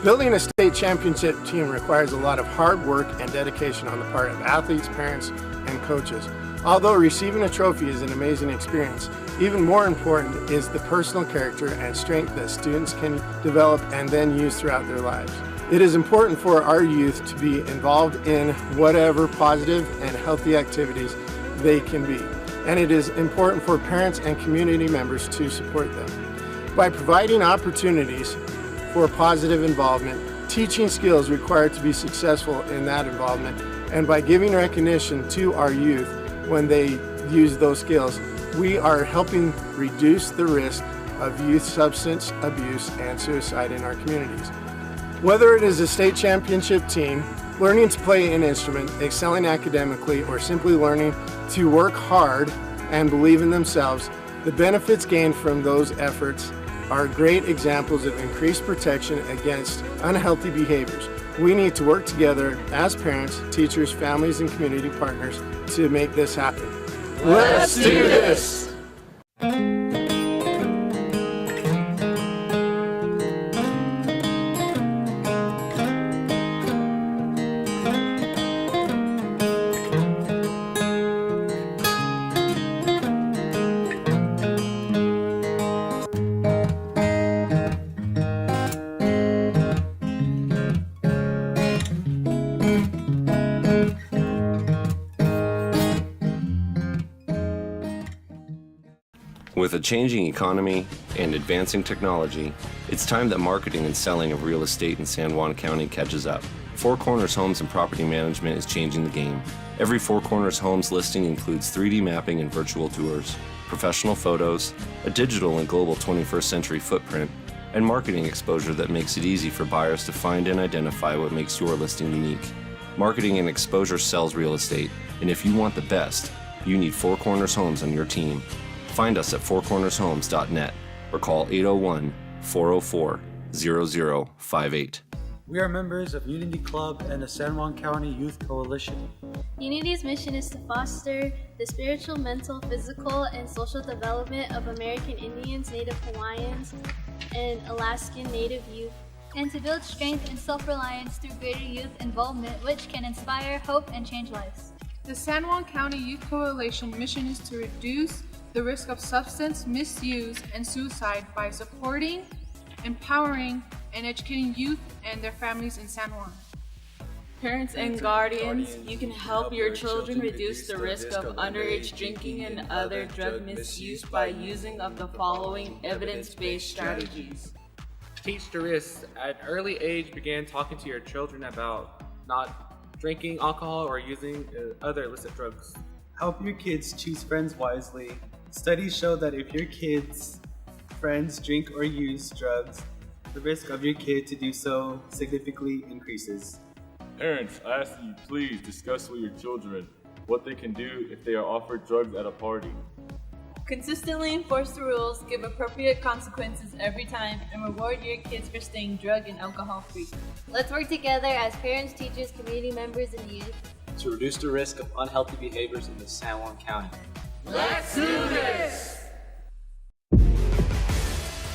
Building a state championship team requires a lot of hard work and dedication on the part of athletes, parents, and coaches. Although receiving a trophy is an amazing experience, even more important is the personal character and strength that students can develop and then use throughout their lives. It is important for our youth to be involved in whatever positive and healthy activities they can be, and it is important for parents and community members to support them. By providing opportunities for positive involvement, teaching skills required to be successful in that involvement, and by giving recognition to our youth when they use those skills, we are helping reduce the risk of youth substance abuse and suicide in our communities. Whether it is a state championship team, learning to play an instrument, excelling academically, or simply learning to work hard and believe in themselves, the benefits gained from those efforts are great examples of increased protection against unhealthy behaviors. We need to work together as parents, teachers, families, and community partners to make this happen. Let's do this! With a changing economy and advancing technology, it's time that marketing and selling of real estate in San Juan County catches up. Four Corners Homes and Property Management is changing the game. Every Four Corners Homes listing includes 3D mapping and virtual tours, professional photos, a digital and global 21st century footprint, and marketing exposure that makes it easy for buyers to find and identify what makes your listing unique. Marketing and exposure sells real estate, and if you want the best, you need Four Corners Homes on your team. Find us at fourcornershomes.net or call 801-404-0058. We are members of Unity Club and the San Juan County Youth Coalition. Unity's mission is to foster the spiritual, mental, physical, and social development of American Indians, Native Hawaiians, and Alaskan Native youth, and to build strength and self-reliance through greater youth involvement, which can inspire, hope, and change lives. The San Juan County Youth Coalition mission is to reduce the risk of substance misuse and suicide by supporting, empowering, and educating youth and their families in San Juan. Parents and guardians, you can help your children reduce the risk of underage drinking and other drug misuse by using of the following evidence-based strategies. Teach the risks. At an early age, begin talking to your children about not drinking alcohol or using other illicit drugs. Help your kids choose friends wisely. Studies show that if your kids' friends drink or use drugs, the risk of your kid to do so significantly increases. Parents, I ask that you please discuss with your children what they can do if they are offered drugs at a party. Consistently enforce the rules, give appropriate consequences every time, and reward your kids for staying drug and alcohol free. Let's work together as parents, teachers, community members, and youth to reduce the risk of unhealthy behaviors in the San Juan County. Let's do this!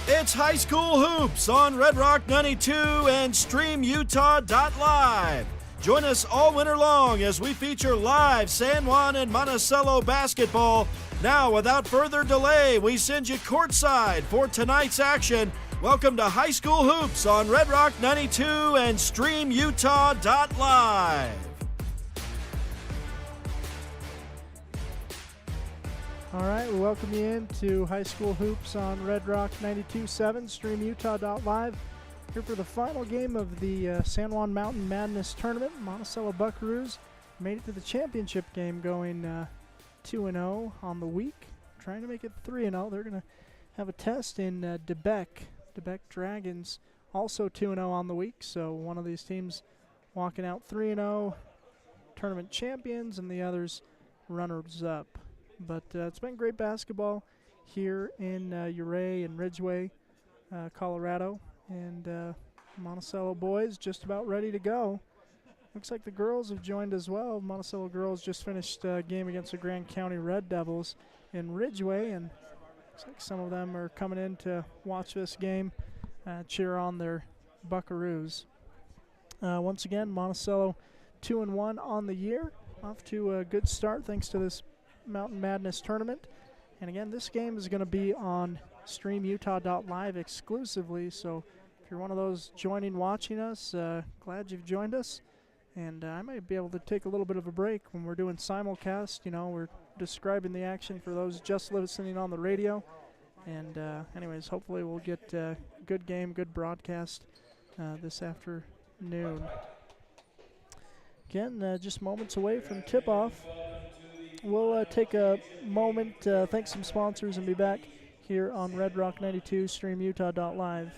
It's High School Hoops on Red Rock 92 and StreamUtah.live. Join us all winter long as we feature live San Juan and Monticello basketball. Now, without further delay, we send you courtside for tonight's action. Welcome to High School Hoops on Red Rock 92 and StreamUtah.live. All right, we welcome you into High School Hoops on Red Rock 92.7, StreamUtah.live. Here for the final game of the San Juan Mountain Madness Tournament. Monticello Buckaroos made it to the championship game, going 2-0 on the week, trying to make it 3-0. They're going to have a test in Beque. Beque Dragons also 2-0 on the week, so one of these teams walking out 3-0, tournament champions, and the others runners-up. But it's been great basketball here in Ouray and Ridgeway, Colorado. And Monticello boys just about ready to go. Looks like the girls have joined as well. Monticello girls just finished a game against the Grand County Red Devils in Ridgeway. And looks like some of them are coming in to watch this game, cheer on their Buckaroos. Once again, Monticello 2-1 on the year. Off to a good start thanks to this Mountain Madness tournament. And again, this game is going to be on streamutah.live exclusively. So if you're one of those watching us, glad you've joined us. And I might be able to take a little bit of a break when we're doing simulcast. You know, we're describing the action for those just listening on the radio. And anyways, hopefully we'll get a good game, good broadcast this afternoon. Again, just moments away from tip-off. We'll take a moment, thank some sponsors, and be back here on Red Rock 92, streamutah.live.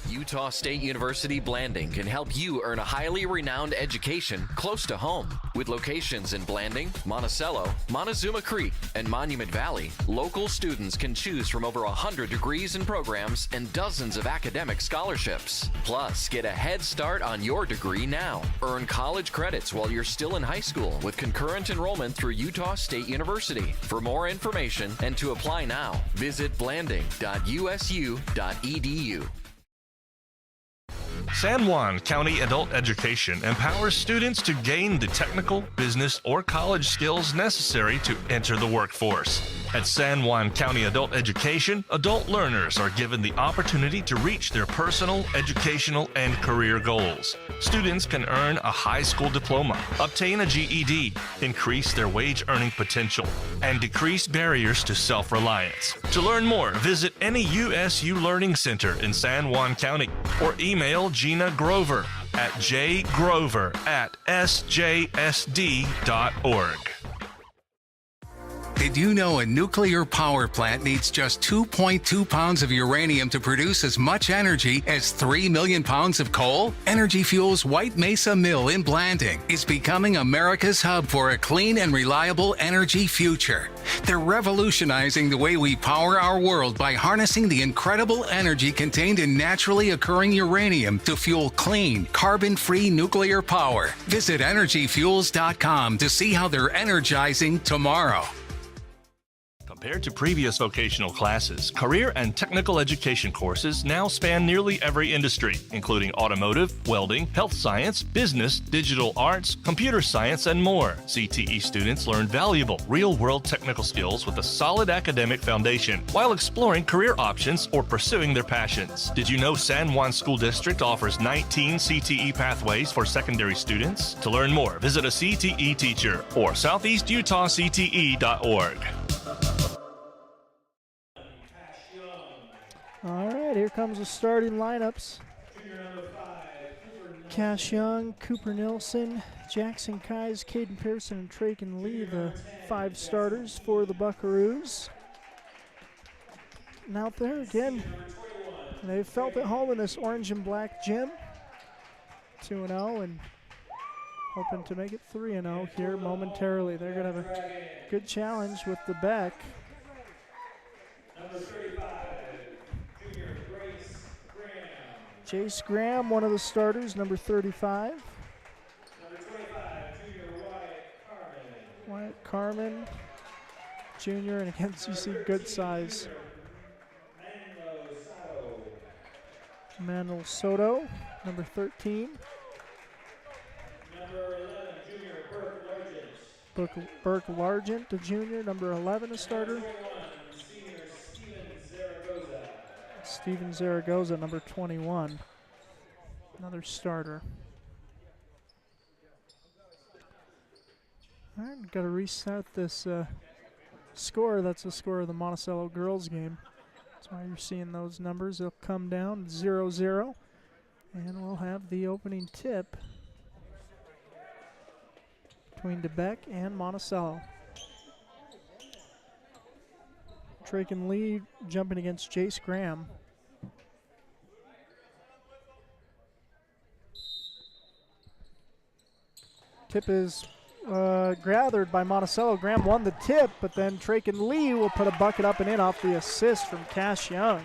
Utah State University Blanding can help you earn a highly renowned education close to home. With locations in Blanding, Monticello, Montezuma Creek, and Monument Valley, local students can choose from over 100 degrees and programs and dozens of academic scholarships. Plus, get a head start on your degree now. Earn college credits while you're still in high school with concurrent enrollment through Utah State University. For more information and to apply now, visit blanding.usu.edu. San Juan County Adult Education empowers students to gain the technical, business, or college skills necessary to enter the workforce. At San Juan County Adult Education, adult learners are given the opportunity to reach their personal, educational, and career goals. Students can earn a high school diploma, obtain a GED, increase their wage earning potential, and decrease barriers to self-reliance. To learn more, visit any USU Learning Center in San Juan County or email Gina Grover at jgrover@sjsd.org. Did you know a nuclear power plant needs just 2.2 pounds of uranium to produce as much energy as 3 million pounds of coal? Energy Fuels' White Mesa Mill in Blanding is becoming America's hub for a clean and reliable energy future. They're revolutionizing the way we power our world by harnessing the incredible energy contained in naturally occurring uranium to fuel clean, carbon-free nuclear power. Visit energyfuels.com to see how they're energizing tomorrow. Compared to previous vocational classes, career and technical education courses now span nearly every industry, including automotive, welding, health science, business, digital arts, computer science, and more. CTE students learn valuable, real-world technical skills with a solid academic foundation while exploring career options or pursuing their passions. Did you know San Juan School District offers 19 CTE pathways for secondary students? To learn more, visit a CTE teacher or southeastutahcte.org. All right, here comes the starting lineups. Cash Young, Cooper Nilsson, Jackson Kies, Caden Pearson, and Traken Lee, the 5 starters for the Buckaroos. And out there again, they've felt at home in this orange and black gym. 2-0 and hoping to make it 3-0 here momentarily. They're going to have a good challenge with the Beque. Jace Graham, one of the starters, number 35. Number 25, junior Wyatt Carmen, Jr., and again, you see good size. Manuel Soto, number 13. Number 11, junior Burke Largent. Burke Largent, the junior, number 11, a starter. Number 21, senior Steven Zaragoza. Steven Zaragoza, number 21, another starter. All right, got to reset this score. That's the score of the Monticello girls game. That's why you're seeing those numbers. They'll come down 0-0, and we'll have the opening tip between Beque and Monticello. Traken Lee jumping against Jace Graham. Tip is gathered by Monticello. Graham won the tip, but then Traken Lee will put a bucket up and in off the assist from Cash Young.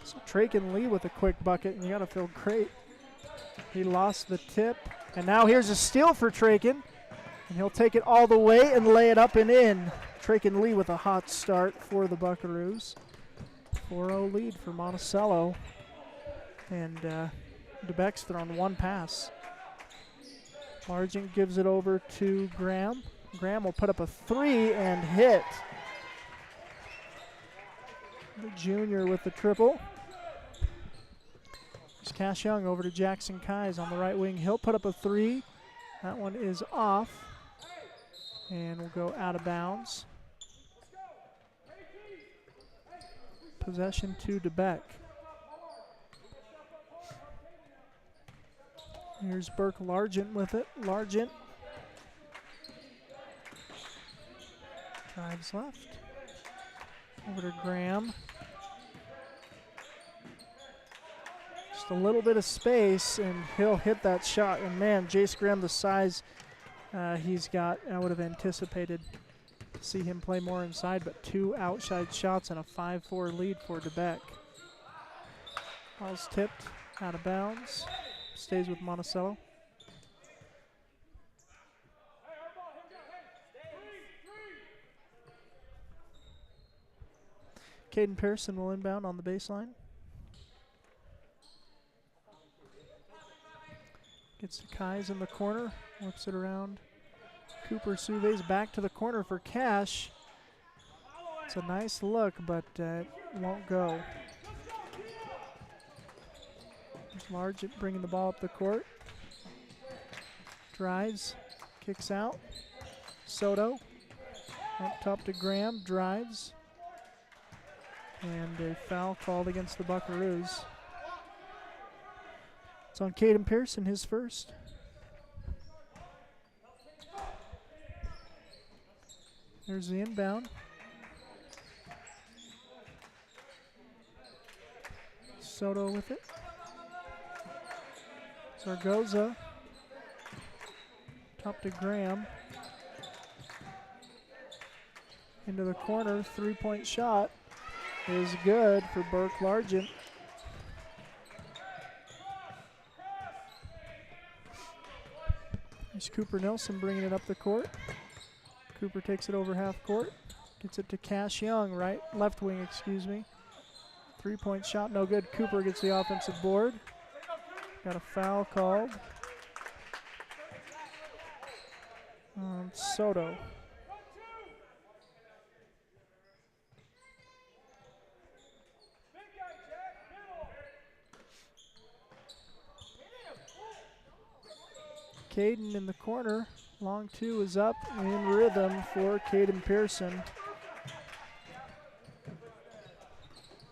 So Traken Lee with a quick bucket, and you gotta feel great. He lost the tip, and now here's a steal for Traken, and he'll take it all the way and lay it up and in. Traken Lee with a hot start for the Buckaroos. 4-0 lead for Monticello. And DeBeck's thrown one pass. Largent gives it over to Graham. Graham will put up a 3 and hit. The junior with the triple. There's Cash Young over to Jackson Keyes on the right wing. He'll put up a 3. That one is off and will go out of bounds. Possession to DeBeck. Here's Burke Largent with it. Largent drives left. Over to Graham. Just a little bit of space, and he'll hit that shot. And man, Jace Graham, the size he's got, I would have anticipated to see him play more inside, but 2 outside shots and a 5-4 lead for DeBeck. Ball's tipped out of bounds. Stays with Monticello. Caden Pearson will inbound on the baseline. Gets to Keyes in the corner, whips it around. Cooper Suve's back to the corner for Cash. It's a nice look, but it won't go. There's Largent bringing the ball up the court. Drives, kicks out. Soto up top to Graham, drives. And a foul called against the Buckaroos. It's on Caden Pearson, his first. There's the inbound. Soto with it. Zaragoza. Top to Graham. Into the corner, 3-point shot is good for Burke Largent. There's Cooper Nelson bringing it up the court. Cooper takes it over half court. Gets it to Cash Young, left wing, excuse me. 3-point shot, no good. Cooper gets the offensive board. Got a foul called on Soto. Caden in the corner. Long 2 is up in rhythm for Caden Pearson.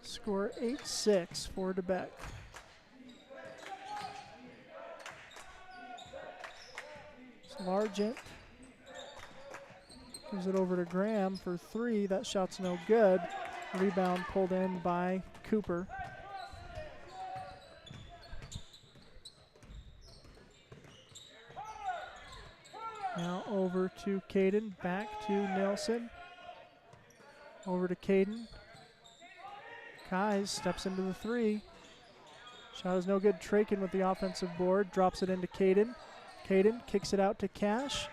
Score 8-6 for DeBeck. Largent gives it over to Graham for 3. That shot's no good. Rebound pulled in by Cooper. Now over to Caden, back to Nelson. Over to Caden. Keyes steps into the 3. Shot is no good. Trakin with the offensive board, drops it into Caden. Caden kicks it out to Cash.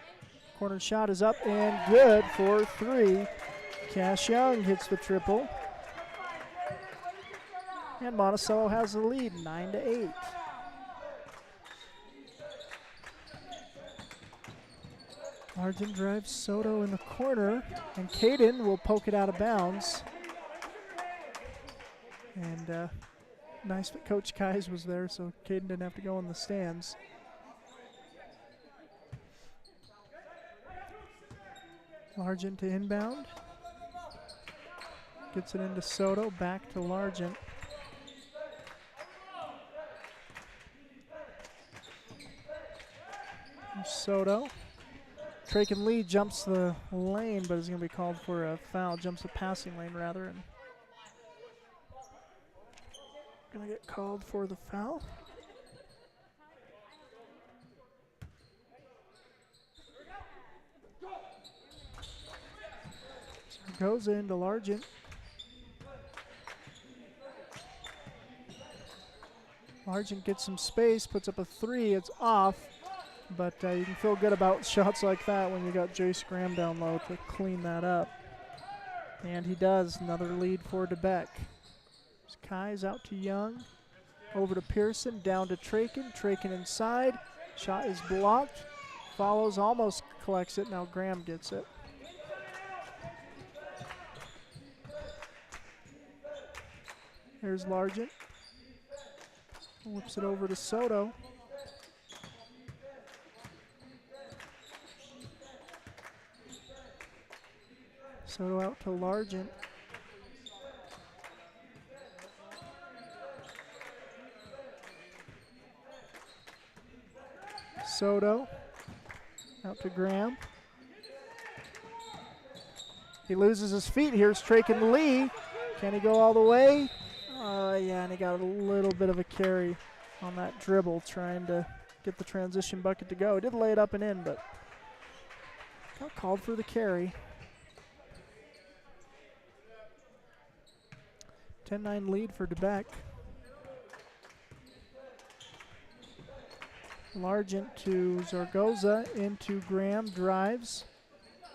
Corner shot is up and good for 3. Cash Young hits the triple. And Monticello has the lead, 9-8. Largent drives Soto in the corner, and Caden will poke it out of bounds. And nice that Coach Keyes was there, so Caden didn't have to go in the stands. Largent to inbound. Gets it into Soto, back to Largent. Soto. Trakin Lee jumps the lane, but is going to be called for a foul. Jumps the passing lane, rather, and going to get called for the foul. So goes into Largent. Largent gets some space, puts up a 3. It's off. But you can feel good about shots like that when you got Jace Graham down low to clean that up. And he does. Another lead for DeBeck. Kai's out to Young. Over to Pearson, down to Traken. Traken inside. Shot is blocked. Follows, almost collects it. Now Graham gets it. Here's Largent. Whips it over to Soto. Soto out to Largent. Soto out to Graham. He loses his feet. Here's Traken Lee. Can he go all the way? Yeah, and he got a little bit of a carry on that dribble, trying to get the transition bucket to go. He did lay it up and in, but got called for the carry. 10-9 lead for DeBeck. Largent to Zaragoza, into Graham, drives,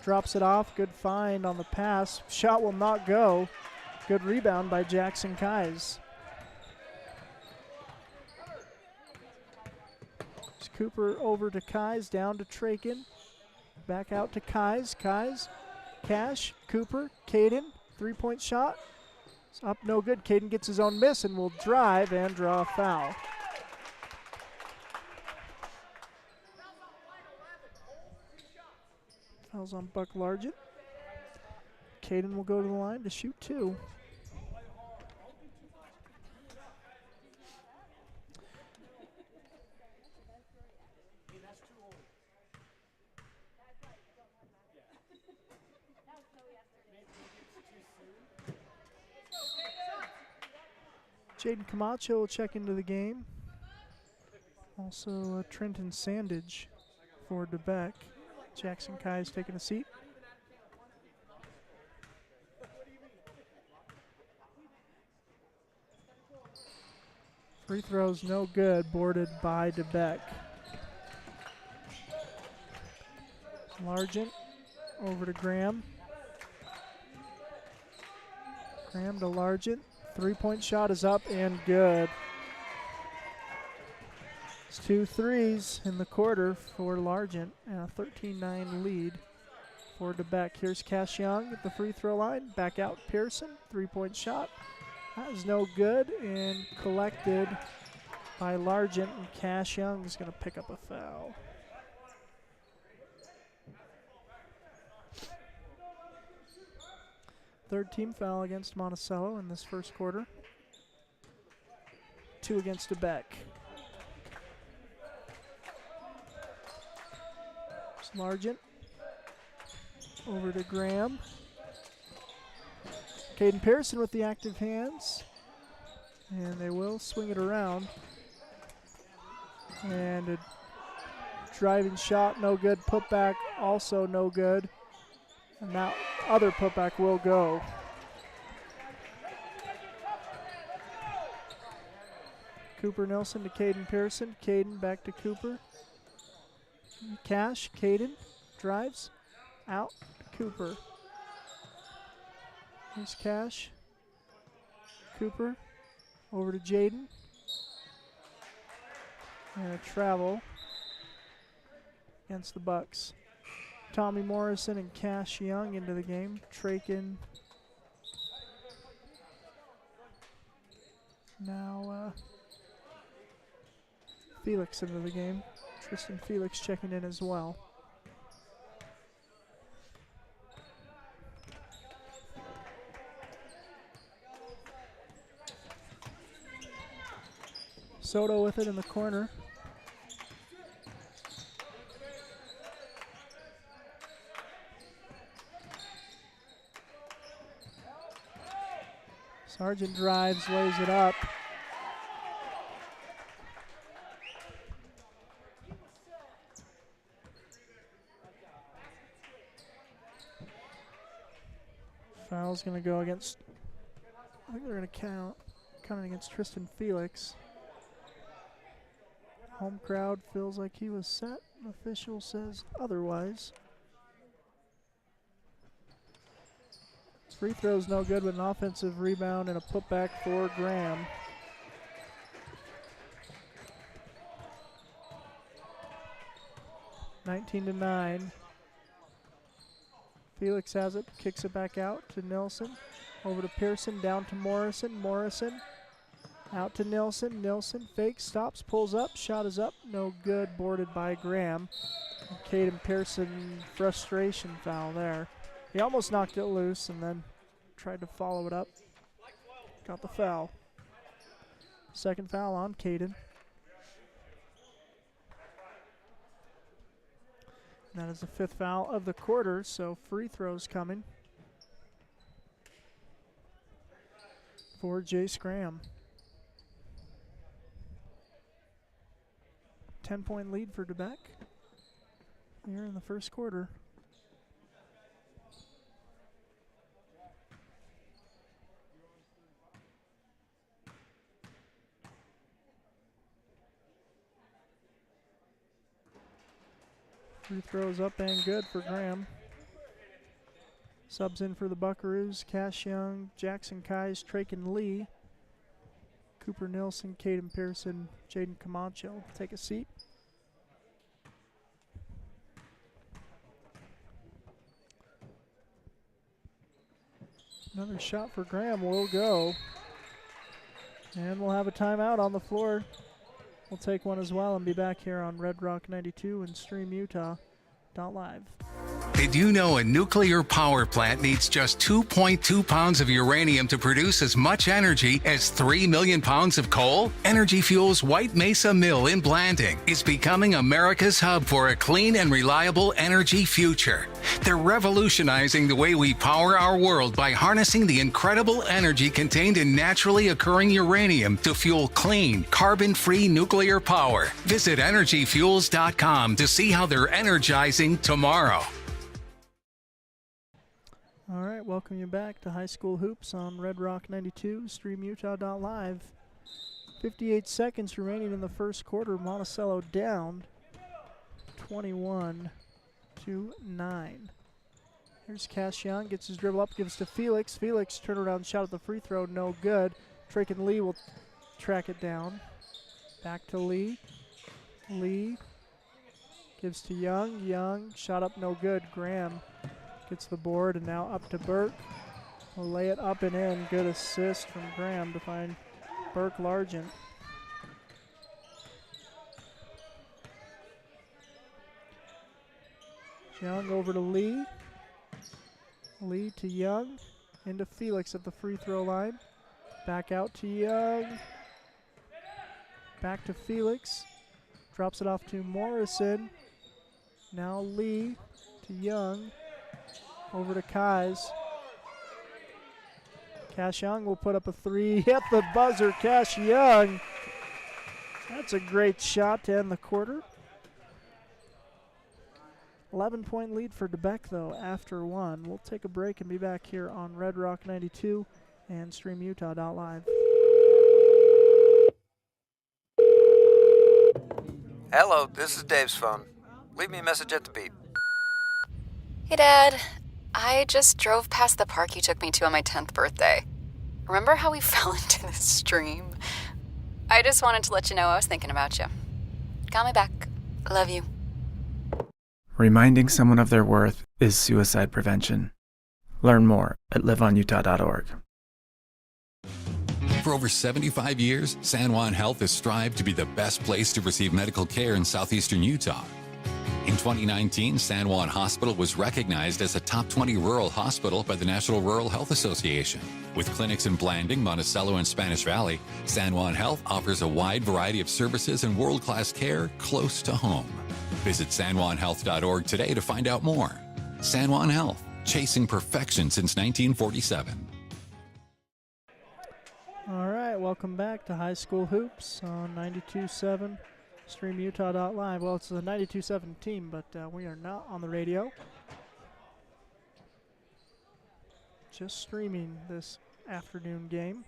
drops it off, good find on the pass. Shot will not go. Good rebound by Jackson Kais. Cooper over to Kais, down to Traken. Back out to Kais. Kais, Cash, Cooper, Caden, three-point shot. It's up, no good. Caden gets his own miss and will drive and draw a foul. Foul's on Buck Largent. Caden will go to the line to shoot two. Jaden Camacho will check into the game. Also Trenton Sandage for DeBeck. Jackson Kai's taking a seat. Free throws no good, boarded by DeBeck. Largent over to Graham. Graham to Largent. Three-point shot is up and good. It's 2 threes in the quarter for Largent and a 13-9 lead for DeBeck. Here's Cash Young at the free throw line. Back out Pearson. Three-point shot. That is no good and collected by Largent, and Cash Young is going to pick up a foul. Third team foul against Monticello in this first quarter. 2 against DeBeck. Largent over to Graham. Caden Pearson with the active hands. And they will swing it around. And a driving shot, no good. Putback, also no good. And that other putback will go. Cooper Nelson to Caden Pearson. Caden back to Cooper. Cash, Caden, drives, out to Cooper. Here's Cash. Cooper, over to Jaden. And a travel against the Bucks. Tommy Morrison and Cash Young into the game. Traken. Now Felix into the game. Tristan Felix checking in as well. Soto with it in the corner. Sargent drives, lays it up. Foul's going to go against, I think they're going to count it against Tristan Felix. Home crowd feels like he was set. Official says otherwise. Free throw's no good with an offensive rebound and a putback for Graham. (19-9). Felix has it, kicks it back out to Nilsson. Over to Pearson, down to Morrison. Morrison out to Nilsson. Nilsson fakes, stops, pulls up. Shot is up, no good. Boarded by Graham. Caden Pearson, frustration foul there. He almost knocked it loose and then tried to follow it up. Got the foul. Second foul on Caden. That is the 5th foul of the quarter, so free throws coming for Jace Graham. 10-point lead for Beque here in the first quarter. Free throws up and good for Graham. Subs in for the Buckaroos: Cash Young, Jackson Kais, Traken Lee, Cooper Nilsson, Caden Pearson, Jaden Camacho. Take a seat. Another shot for Graham will go. And we'll have a timeout on the floor. We'll take one as well and be back here on Red Rock 92 and StreamUtah.live. Did you know a nuclear power plant needs just 2.2 pounds of uranium to produce as much energy as 3 million pounds of coal? Energy Fuels' White Mesa Mill in Blanding is becoming America's hub for a clean and reliable energy future. They're revolutionizing the way we power our world by harnessing the incredible energy contained in naturally occurring uranium to fuel clean, carbon-free nuclear power. Visit energyfuels.com to see how they're energizing tomorrow. All right, welcome you back to High School Hoops on Red Rock 92, StreamUtah.live. 58 seconds remaining in the first quarter. Monticello down 21-9. Here's Cash Young, gets his dribble up, gives to Felix. Felix, turnaround shot at the free throw, no good. Traken Lee will track it down. Back to Lee. Lee gives to Young. Young, shot up, no good. Graham gets the board, and now up to Burke. Will lay it up and in. Good assist from Graham to find Burke Largent. Young over to Lee. Lee to Young. Into Felix at the free throw line. Back out to Young. Back to Felix. Drops it off to Morrison. Now Lee to Young. Over to Kais. Cash Young will put up a three. Hit the buzzer, Cash Young. That's a great shot to end the quarter. 11-point lead for Beque, though, after one. We'll take a break and be back here on Red Rock 92 and StreamUtah.live. Hello, this is Dave's phone. Leave me a message at the beep. Hey, Dad. I just drove past the park you took me to on my 10th birthday. Remember how we fell into the stream? I just wanted to let you know I was thinking about you. Call me back. Love you. Reminding someone of their worth is suicide prevention. Learn more at liveonutah.org. For over 75 years, San Juan Health has strived to be the best place to receive medical care in southeastern Utah. In 2019, San Juan Hospital was recognized as a top 20 rural hospital by the National Rural Health Association. With clinics in Blanding, Monticello, and Spanish Valley, San Juan Health offers a wide variety of services and world-class care close to home. Visit sanjuanhealth.org today to find out more. San Juan Health, chasing perfection since 1947. All right, welcome back to High School Hoops on 92.7. StreamUtah.live. Well, it's the 92.7 team, but we are not on the radio. Just streaming this afternoon game.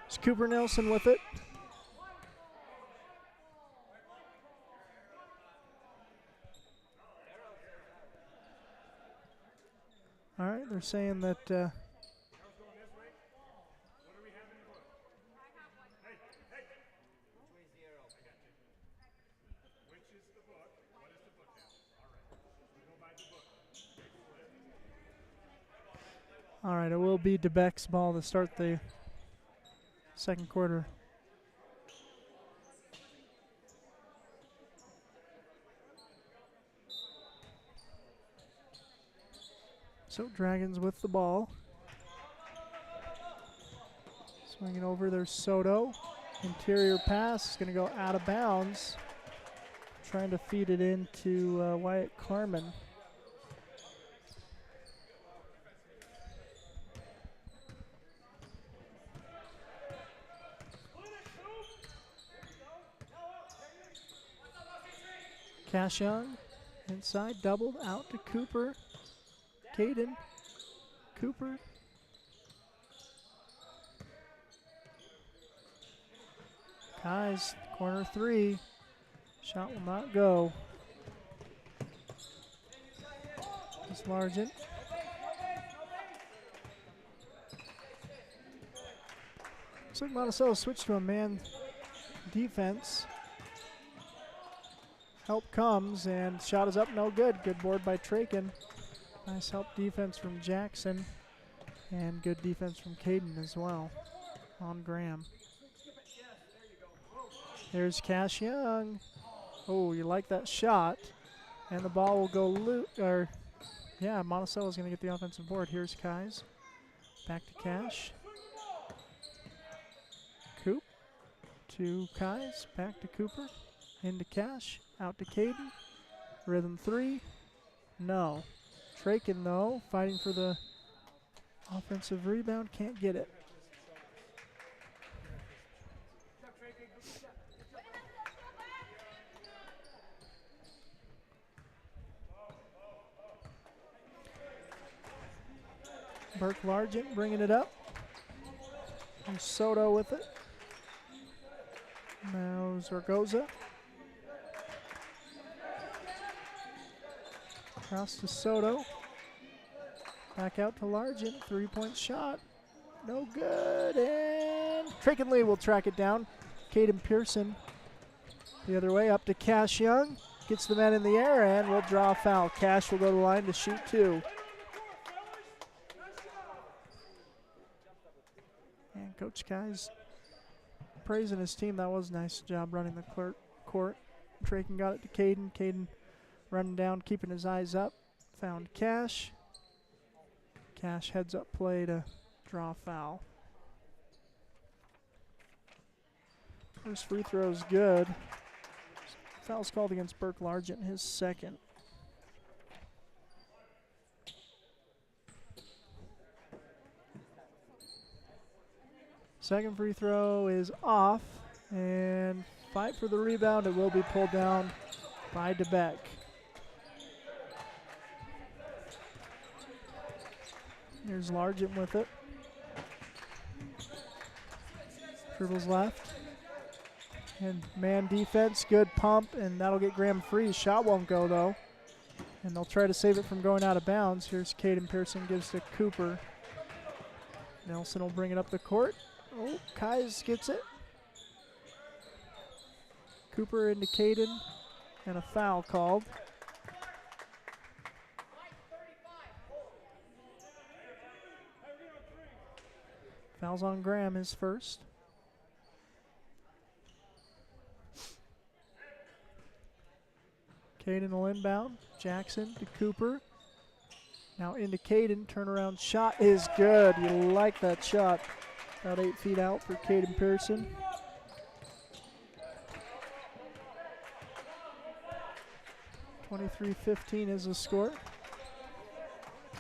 It's Cooper Nilsson with it. All right, they're saying that all right, it will be DeBeck's ball to start the second quarter. So Dragons with the ball. Swinging over, there's Soto. Interior pass is going to go out of bounds. Trying to feed it into Wyatt Carmen. Cash Young inside, doubled out to Cooper. Caden, Cooper. Kai's corner three. Shot will not go. It's Largent. Looks like Monticello switched to a man defense. Help comes and shot is up, no good. Good board by Traken. Nice help defense from Jackson and good defense from Caden as well on Graham. There's Cash Young. Oh, you like that shot. And the ball will go Monticello's going to get the offensive board. Here's Kai's. Back to Cash. Coop to Kai's. Back to Cooper. Into Cash. Out to Caden. Rhythm three. No. Traken, though, fighting for the offensive rebound. Can't get it. Burke Largent bringing it up. And Soto with it. Now Zaragoza. Across to Soto. Back out to Largent. 3-point shot. No good. And Traken Lee will track it down. Caden Pearson the other way up to Cash Young. Gets the man in the air and will draw a foul. Cash will go to the line to shoot two. And Coach Kai's praising his team. That was a nice job running the court. Traken got it to Caden. Caden running down, keeping his eyes up. Found Cash. Cash heads up play to draw a foul. First free throw is good. Foul's called against Burke Largent, his second. Second free throw is off, and fight for the rebound. It will be pulled down by DeBeck. Here's Largent with it. Dribbles left. And man defense, good pump, and that'll get Graham free. Shot won't go, though. And they'll try to save it from going out of bounds. Here's Caden Pearson, gives to Cooper. Nelson will bring it up the court. Oh, Kais gets it. Cooper into Caden, and a foul called. Foul's on Graham, his first. Caden will inbound. Jackson to Cooper. Now into Caden. Turnaround shot is good. You like that shot. About 8 feet out for Caden Pearson. (23-15) is the score.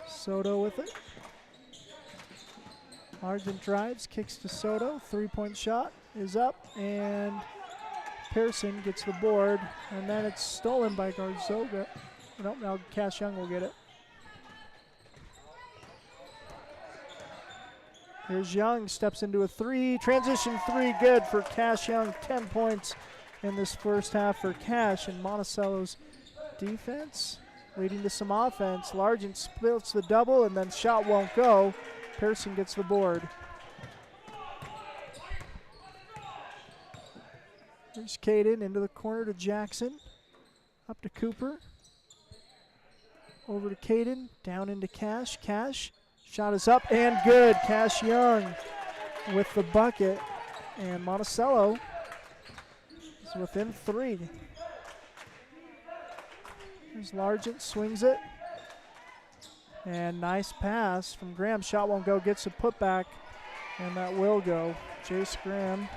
Soto with it. Largent drives, kicks to Soto. 3-point shot is up, and Pearson gets the board, and then it's stolen by Garzoga. Nope, now Cash Young will get it. Here's Young, steps into a three. Transition three, good for Cash Young. 10 points in this first half for Cash, and Monticello's defense leading to some offense. Largent splits the double, and then shot won't go. Pearson gets the board. There's Caden into the corner to Jackson. Up to Cooper. Over to Caden. Down into Cash. Cash. Shot is up and good. Cash Young with the bucket. And Monticello is within 3. There's Largent. Swings it. And nice pass from Graham. Shot won't go. Gets a putback. And that will go. Jace Graham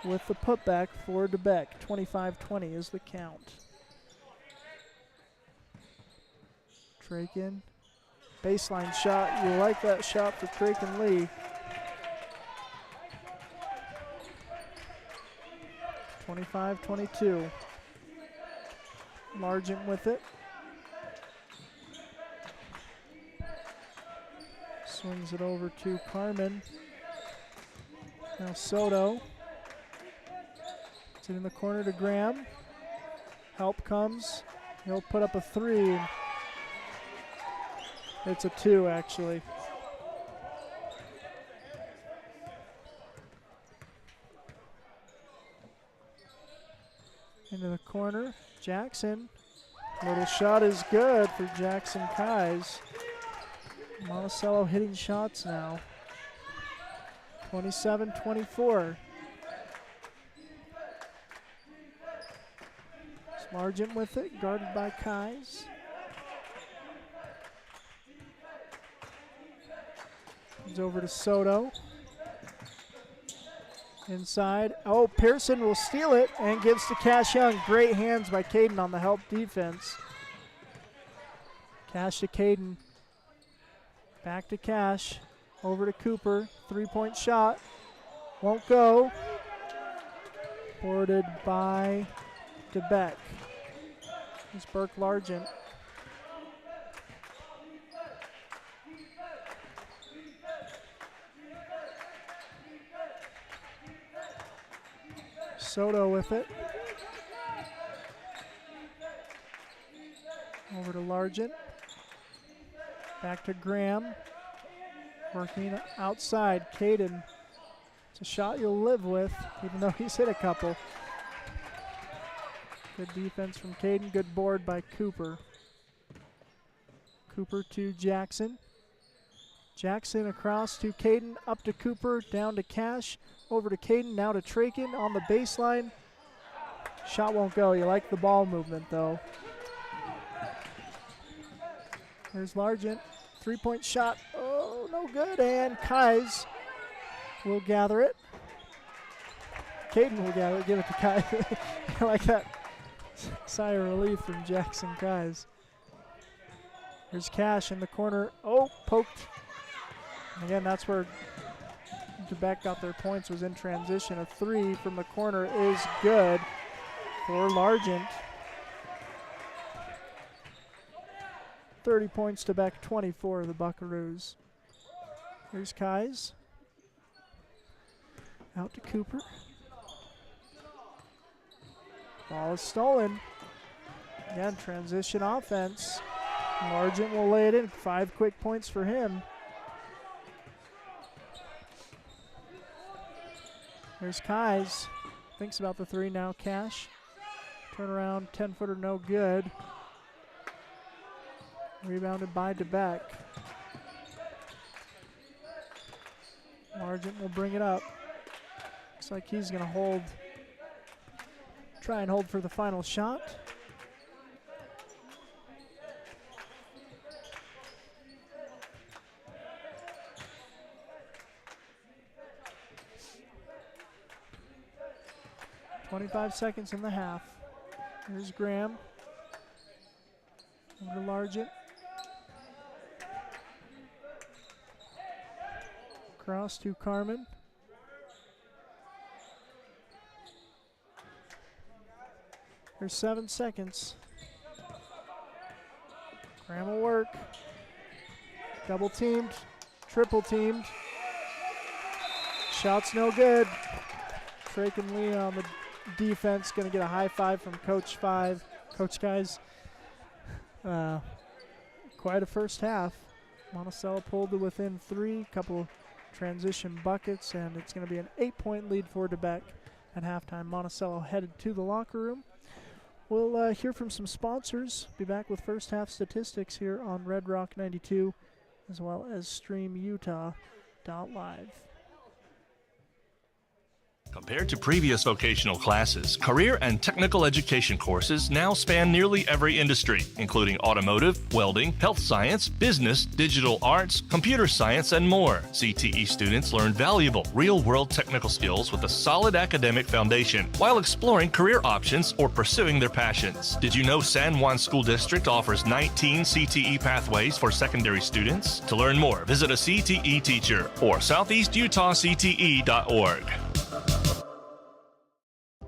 with the putback for DeBeck. 25-20 is the count. Traken. Baseline shot. You like that shot for Traken Lee. 25-22. Largent with it. Swings it over to Carmen. Now Soto. It's in the corner to Graham. Help comes. He'll put up a 3. It's a 2, actually. Into the corner. Jackson. Little shot is good for Jackson Kais. Monticello hitting shots now. 27-24. Largent with it, guarded by Kais. Comes over to Soto. Inside. Oh, Pearson will steal it and gives to Cash Young. Great hands by Caden on the help defense. Cash to Caden. Back to Cash. Over to Cooper. 3-point shot. Won't go. Boarded by DeBeck. It's Burke Largent. Soto with it. Over to Largent. Back to Graham. Working outside. Caden. It's a shot you'll live with, even though he's hit a couple. Good defense from Caden. Good board by Cooper. Cooper to Jackson. Jackson across to Caden. Up to Cooper. Down to Cash. Over to Caden. Now to Traken on the baseline. Shot won't go. You like the ball movement, though. There's Largent. 3-point shot. Oh, no good. And Kais will gather it. Caden will gather it. Give it to Kais. I like that sigh of relief from Jackson Kais. There's Cash in the corner. Oh, poked. And again, that's where DeBeck got their points, was in transition. A 3 from the corner is good for Largent. 30 points to Beck, 24 the Buckaroos. Here's Kais. Out to Cooper. Ball is stolen. Again, transition offense. Largent will lay it in. 5 quick points for him. Here's Kais. Thinks about the 3 now. Cash. Turnaround, 10-footer, no good. Rebounded by DeBeck. Largent will bring it up. Looks like he's going to hold. Try and hold for the final shot. .25 seconds in the half. Here's Graham. Over to Largent. Cross to Carmen. There's 7 seconds. Graham will work. Double teamed. Triple teamed. Shot's no good. Traken Lee on the defense. Going to get a high 5 from Coach 5. Coach Guys. quite a first half. Monticello pulled to within 3, couple transition buckets, and it's going to be an 8-point lead for Beque at halftime. Monticello headed to the locker room. We'll hear from some sponsors. Be back with first half statistics here on Red Rock 92, as well as StreamUtah.live. Compared to previous vocational classes, career and technical education courses now span nearly every industry, including automotive, welding, health science, business, digital arts, computer science, and more. CTE students learn valuable, real-world technical skills with a solid academic foundation while exploring career options or pursuing their passions. Did you know San Juan School District offers 19 CTE pathways for secondary students? To learn more, visit a CTE teacher or southeastutahcte.org.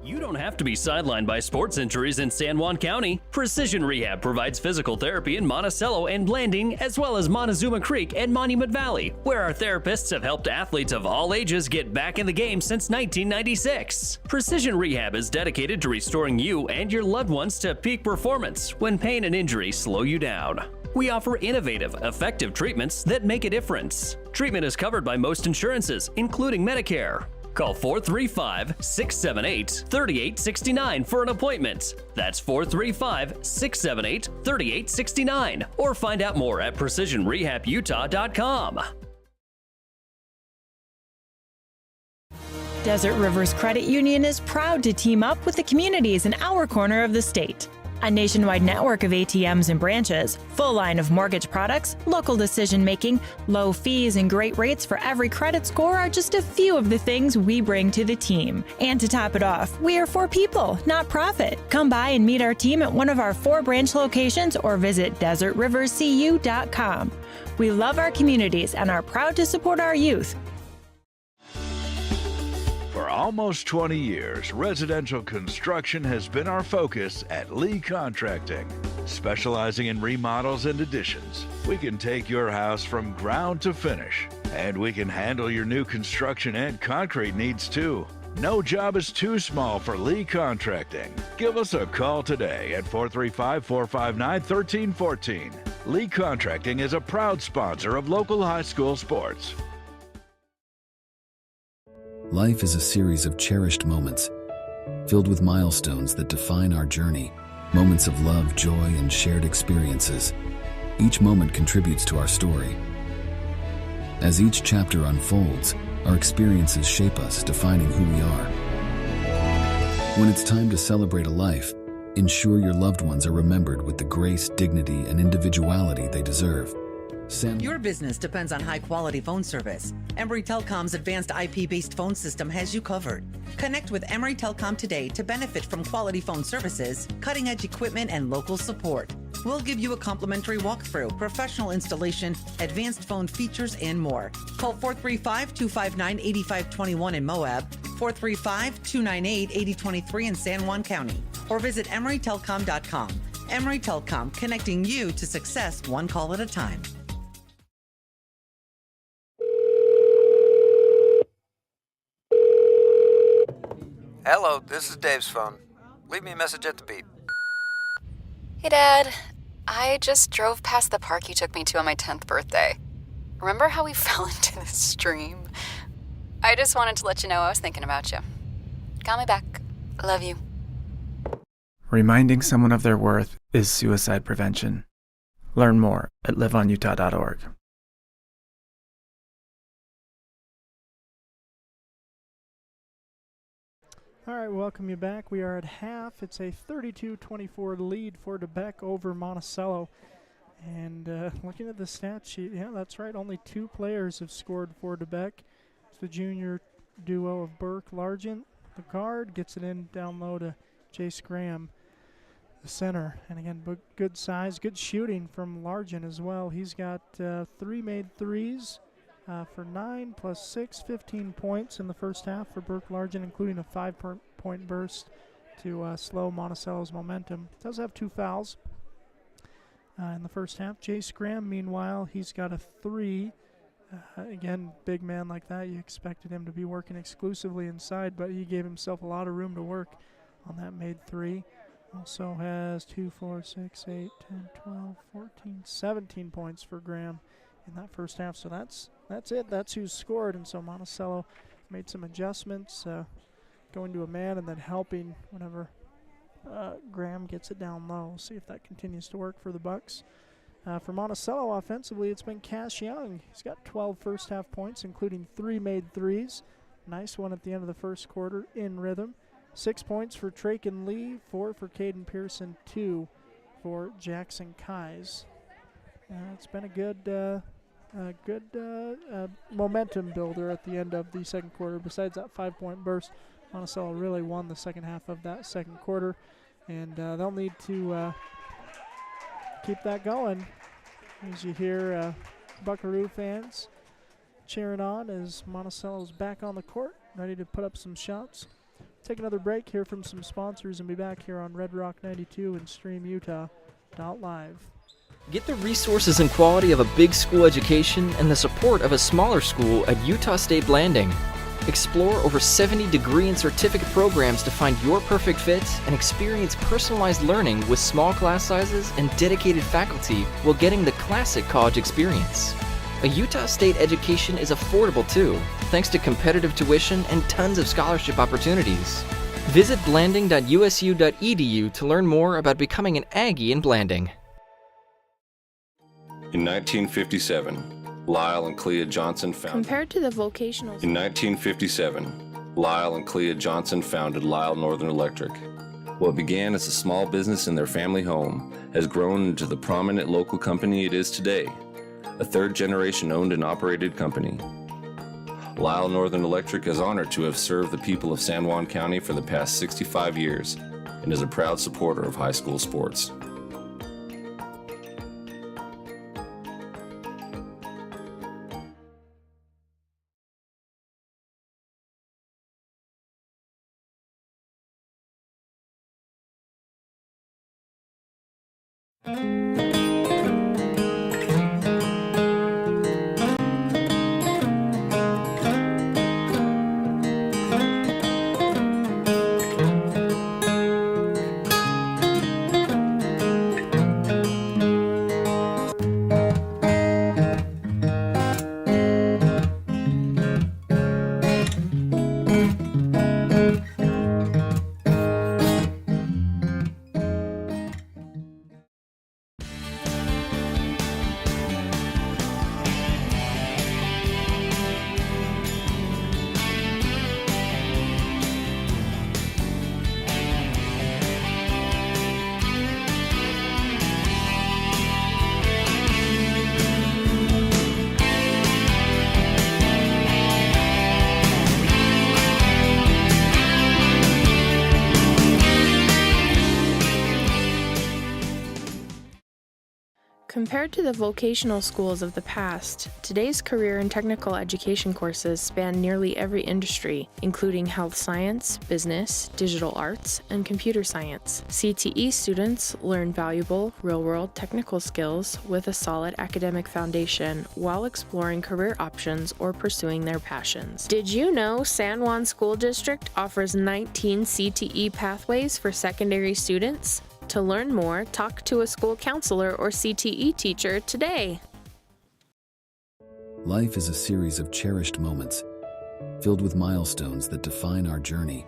You don't have to be sidelined by sports injuries in San Juan County. Precision Rehab provides physical therapy in Monticello and Blanding, as well as Montezuma Creek and Monument Valley, where our therapists have helped athletes of all ages get back in the game since 1996. Precision Rehab is dedicated to restoring you and your loved ones to peak performance when pain and injury slow you down. We offer innovative, effective treatments that make a difference. Treatment is covered by most insurances, including Medicare. Call 435-678-3869 for an appointment. That's 435-678-3869. Or find out more at PrecisionRehabUtah.com. Desert Rivers Credit Union is proud to team up with the communities in our corner of the state. A nationwide network of ATMs and branches, full line of mortgage products, local decision-making, low fees, and great rates for every credit score are just a few of the things we bring to the team. And to top it off, we are for people, not profit. Come by and meet our team at one of our 4 branch locations or visit desertriverscu.com. We love our communities and are proud to support our youth. For almost 20 years, residential construction has been our focus at Lee Contracting. Specializing in remodels and additions, we can take your house from ground to finish, and we can handle your new construction and concrete needs too. No job is too small for Lee Contracting. Give us a call today at 435-459-1314. Lee Contracting is a proud sponsor of local high school sports. Life is a series of cherished moments, filled with milestones that define our journey, moments of love, joy, and shared experiences. Each moment contributes to our story. As each chapter unfolds, our experiences shape us, defining who we are. When it's time to celebrate a life, ensure your loved ones are remembered with the grace, dignity, and individuality they deserve. Your business depends on high-quality phone service. Emory Telecom's advanced IP-based phone system has you covered. Connect with Emory Telecom today to benefit from quality phone services, cutting-edge equipment, and local support. We'll give you a complimentary walkthrough, professional installation, advanced phone features, and more. Call 435-259-8521 in Moab, 435-298-8023 in San Juan County, or visit EmoryTelecom.com. Emory Telecom, connecting you to success one call at a time. Hello, this is Dave's phone. Leave me a message at the beep. Hey, Dad. I just drove past the park you took me to on my 10th birthday. Remember how we fell into the stream? I just wanted to let you know I was thinking about you. Call me back. Love you. Reminding someone of their worth is suicide prevention. Learn more at liveonutah.org. All right, welcome you back. We are at half. It's a 32-24 lead for Beque over Monticello. And looking at the stat sheet, yeah, that's right. Only 2 players have scored for Beque. It's the junior duo of Burke Largent, the guard, gets it in down low to Jace Graham, the center. And again, good size, good shooting from Largent as well. He's got 3 made threes. For 9 plus 6, 15 points in the first half for Burke Largent, including a 5-point burst to slow Monticello's momentum. Does have 2 fouls in the first half. Jace Graham, meanwhile, he's got a 3. Again, big man like that, you expected him to be working exclusively inside, but he gave himself a lot of room to work on that made 3. Also has 2, 4, 6, 8, 10, 12, 14, 17 points for Graham in that first half. So that's it. That's who's scored. And so Monticello made some adjustments, going to a man and then helping whenever Graham gets it down low. See if that continues to work for the Bucks. For Monticello offensively, it's been Cash Young. He's got 12 first half points, including 3 made threes. Nice one at the end of the first quarter in rhythm. 6 points for Traken Lee, 4 for Caden Pearson, 2 for Jackson Kais. It's been a good momentum builder at the end of the second quarter. Besides that 5-point burst, Monticello really won the second half of that second quarter, and they'll need to keep that going. As you hear Buckaroo fans cheering on as Monticello's back on the court, ready to put up some shots. Take another break, hear from some sponsors, and be back here on Red Rock 92 and StreamUtah.live. Get the resources and quality of a big school education and the support of a smaller school at Utah State Blanding. Explore over 70 degree and certificate programs to find your perfect fit and experience personalized learning with small class sizes and dedicated faculty while getting the classic college experience. A Utah State education is affordable too, thanks to competitive tuition and tons of scholarship opportunities. Visit blanding.usu.edu to learn more about becoming an Aggie in Blanding. In 1957, Lyle and Clea Johnson founded. Compared to the vocational. In 1957, Lyle and Clea Johnson founded Lyle Northern Electric. What began as a small business in their family home has grown into the prominent local company it is today, a third-generation owned and operated company. Lyle Northern Electric is honored to have served the people of San Juan County for the past 65 years and is a proud supporter of high school sports. Compared to the vocational schools of the past, today's career and technical education courses span nearly every industry, including health science, business, digital arts, and computer science. CTE students learn valuable, real-world technical skills with a solid academic foundation while exploring career options or pursuing their passions. Did you know San Juan School District offers 19 CTE pathways for secondary students? To learn more, talk to a school counselor or CTE teacher today. Life is a series of cherished moments, filled with milestones that define our journey.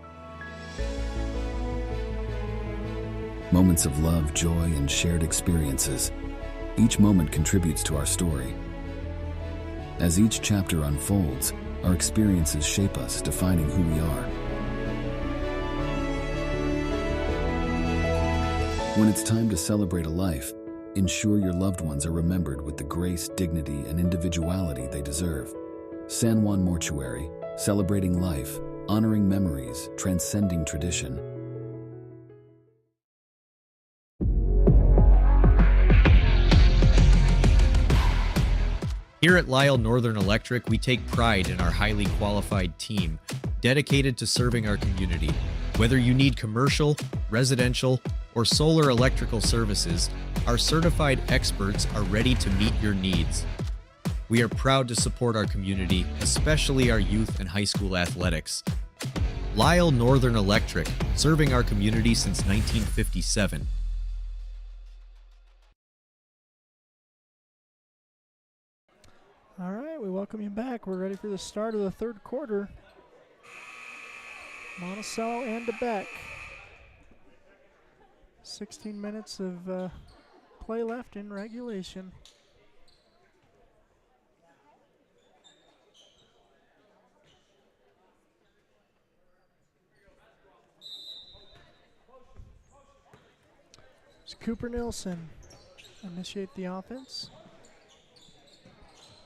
Moments of love, joy, and shared experiences. Each moment contributes to our story. As each chapter unfolds, our experiences shape us, defining who we are. When it's time to celebrate a life, ensure your loved ones are remembered with the grace, dignity, and individuality they deserve. San Juan Mortuary, celebrating life, honoring memories, transcending tradition. Here at Lyle Northern Electric, we take pride in our highly qualified team, dedicated to serving our community. Whether you need commercial, residential, or solar electrical services, our certified experts are ready to meet your needs. We are proud to support our community, especially our youth and high school athletics. Lisle Northern Electric, serving our community since 1957. All right, we welcome you back. We're ready for the start of the third quarter. Monticello and Beque. 16 minutes of play left in regulation. It's Cooper Nilsson initiate the offense.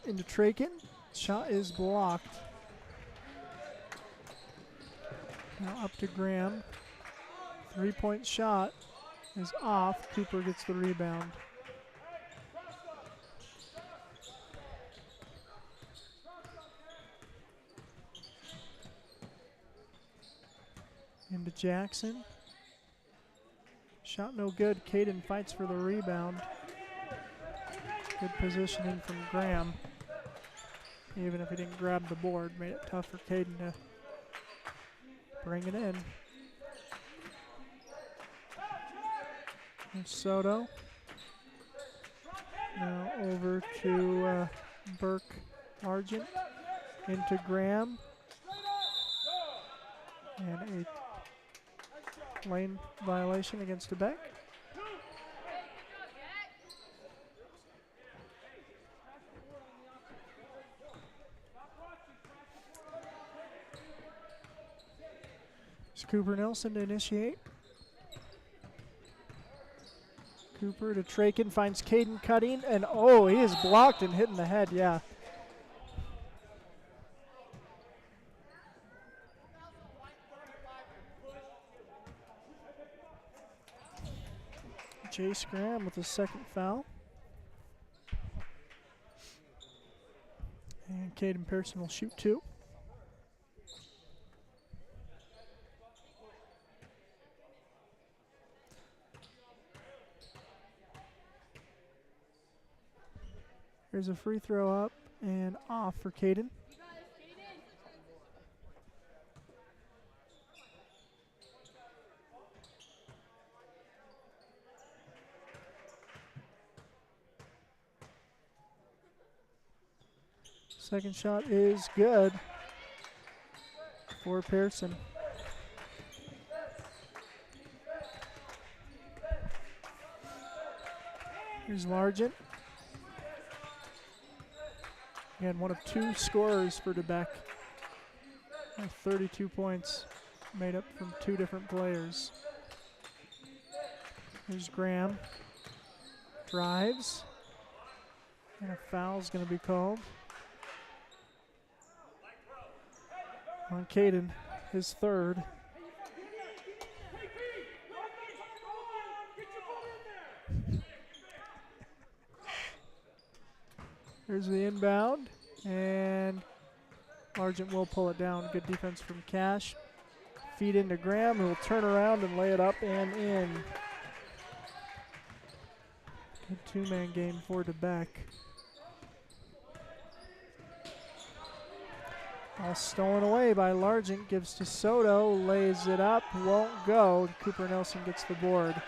Into Traken. Shot is blocked. Now up to Graham. 3-point shot is off. Cooper gets the rebound. Into Jackson. Shot no good. Caden fights for the rebound. Good positioning from Graham. Even if he didn't grab the board, made it tough for Caden to bring it in. And Soto. Now over to Burke Argent. Into Graham. And a lane violation against Beque. It's Cooper Nilsson to initiate. Cooper to Traken, finds Caden cutting, and oh, he is blocked and hit in the head, yeah. Chase Graham with his second foul. And Caden Pearson will shoot 2. There's a free throw up and off for Caden. Second shot is good for Pearson. Here's Largent. Again, one of 2 scorers for Beque. 32 points made up from 2 different players. Here's Graham. Drives. And a foul's going to be called on Caden, his third. Here's the inbound, and Argent will pull it down. Good defense from Cash. Feed into Graham, who will turn around and lay it up and in. Good 2-man game for Beque. All stolen away by Largent, gives to Soto, lays it up, won't go. Cooper Nilsson gets the board.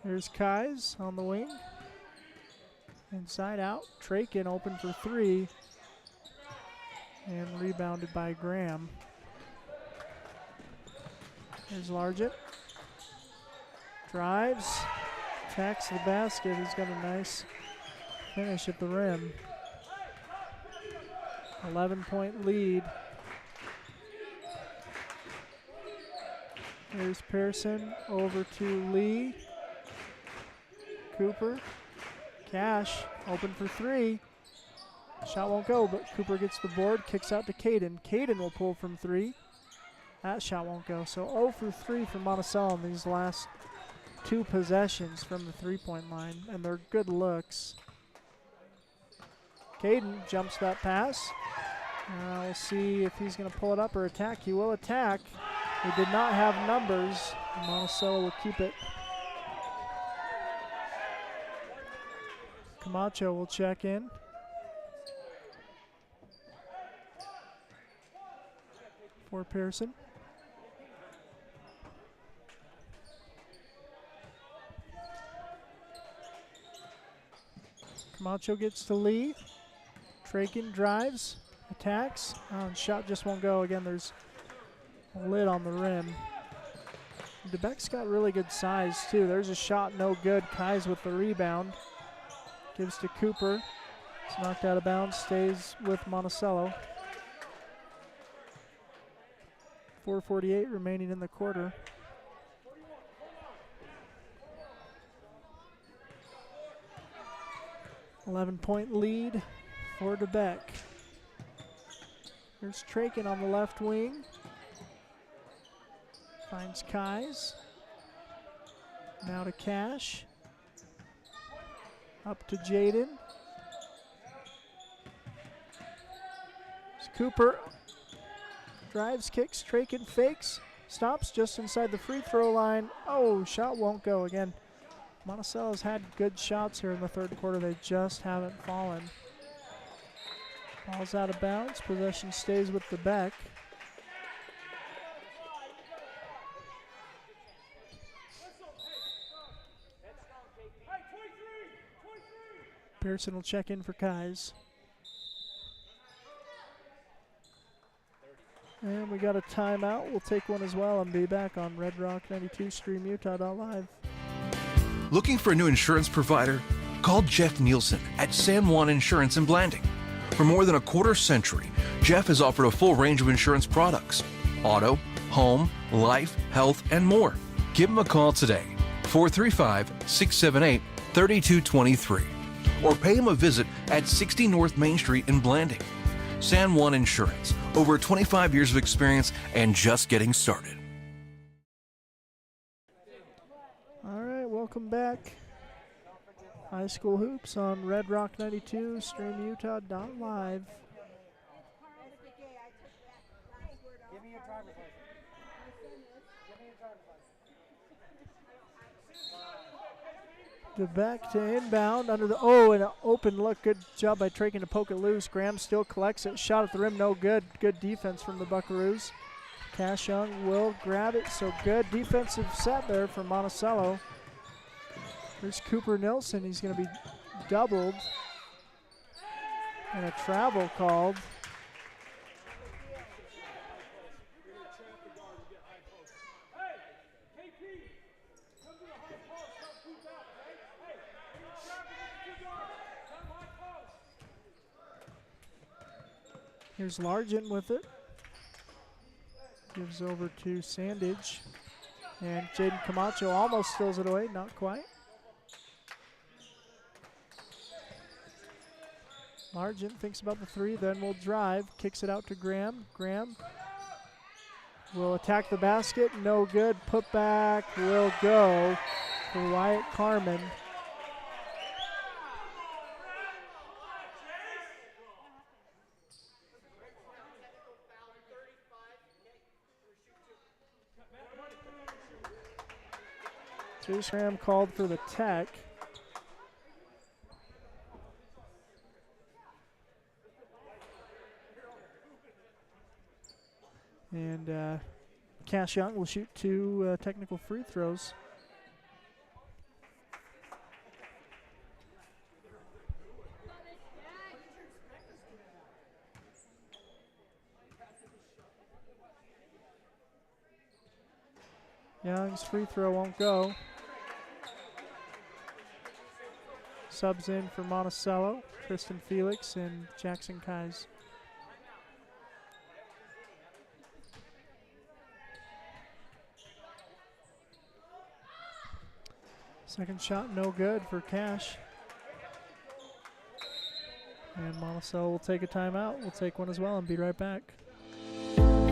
Here's Kais on the wing. Inside out, Traken open for 3. And rebounded by Graham. Here's Largent. Drives. Attacks the basket. He's got a nice finish at the rim. 11-point lead. Here's Pearson over to Lee. Cooper. Cash open for 3. Shot won't go, but Cooper gets the board, kicks out to Caden. Caden will pull from 3. That shot won't go. So 0 for 3 for Monticello in these last 2 possessions from the 3-point line, and they're good looks. Caden jumps that pass. We'll see if he's going to pull it up or attack. He will attack. He did not have numbers. Monticello will keep it. Camacho will check in. for Pearson. Camacho gets to Lee. Trakin drives, attacks. Shot just won't go. Again, there's a lid on the rim. DeBeck's got really good size, too. There's a shot, no good. Kai's with the rebound. Gives to Cooper. It's knocked out of bounds, stays with Monticello. 4:48 remaining in the quarter. .11 lead for DeBeck. Here's Trakin on the left wing. Finds Kais. Now to Cash. Up to Jaden. Cooper drives, kicks, Trakin fakes, stops just inside the free throw line. Oh, shot won't go again. Monticello's had good shots here in the third quarter. They just haven't fallen. Ball's out of bounds. Possession stays with the Beck. Pearson will check in for Kais. And we got a timeout. We'll take one as well and be back on Red Rock 92 StreamUtah.live. Looking for a new insurance provider? Call Jeff Nielsen at San Juan Insurance in Blanding. For more than a quarter century, Jeff has offered a full range of insurance products: auto, home, life, health, and more. Give him a call today, 435-678-3223, or pay him a visit at 60 North Main Street in Blanding. San Juan Insurance, over 25 years of experience and just getting started. All right, welcome back. High School Hoops on Red Rock 92, StreamUtah.live. DeBeck to inbound under the, and an open look. Good job by Trakin to poke it loose. Graham still collects it. Shot at the rim, no good. Good defense from the Buckaroos. Cash Young will grab it, so good defensive set there for Monticello. There's Cooper Nilsson. He's going to be doubled. And a travel called. Here's Largent with it. Gives over to Sandage. And Jaden Camacho almost steals it away, not quite. Largent thinks about the three, then will drive. Kicks it out to Graham. Graham will attack the basket. No good. Put back will go for Wyatt Carmen. Graham called for the tech. And Cash Young will shoot two technical free throws. Young's free throw won't go. Subs in for Monticello, Tristan Felix and Jackson Kais. Second shot, no good for Cash. And Monticello will take a timeout. We'll take one as well and be right back.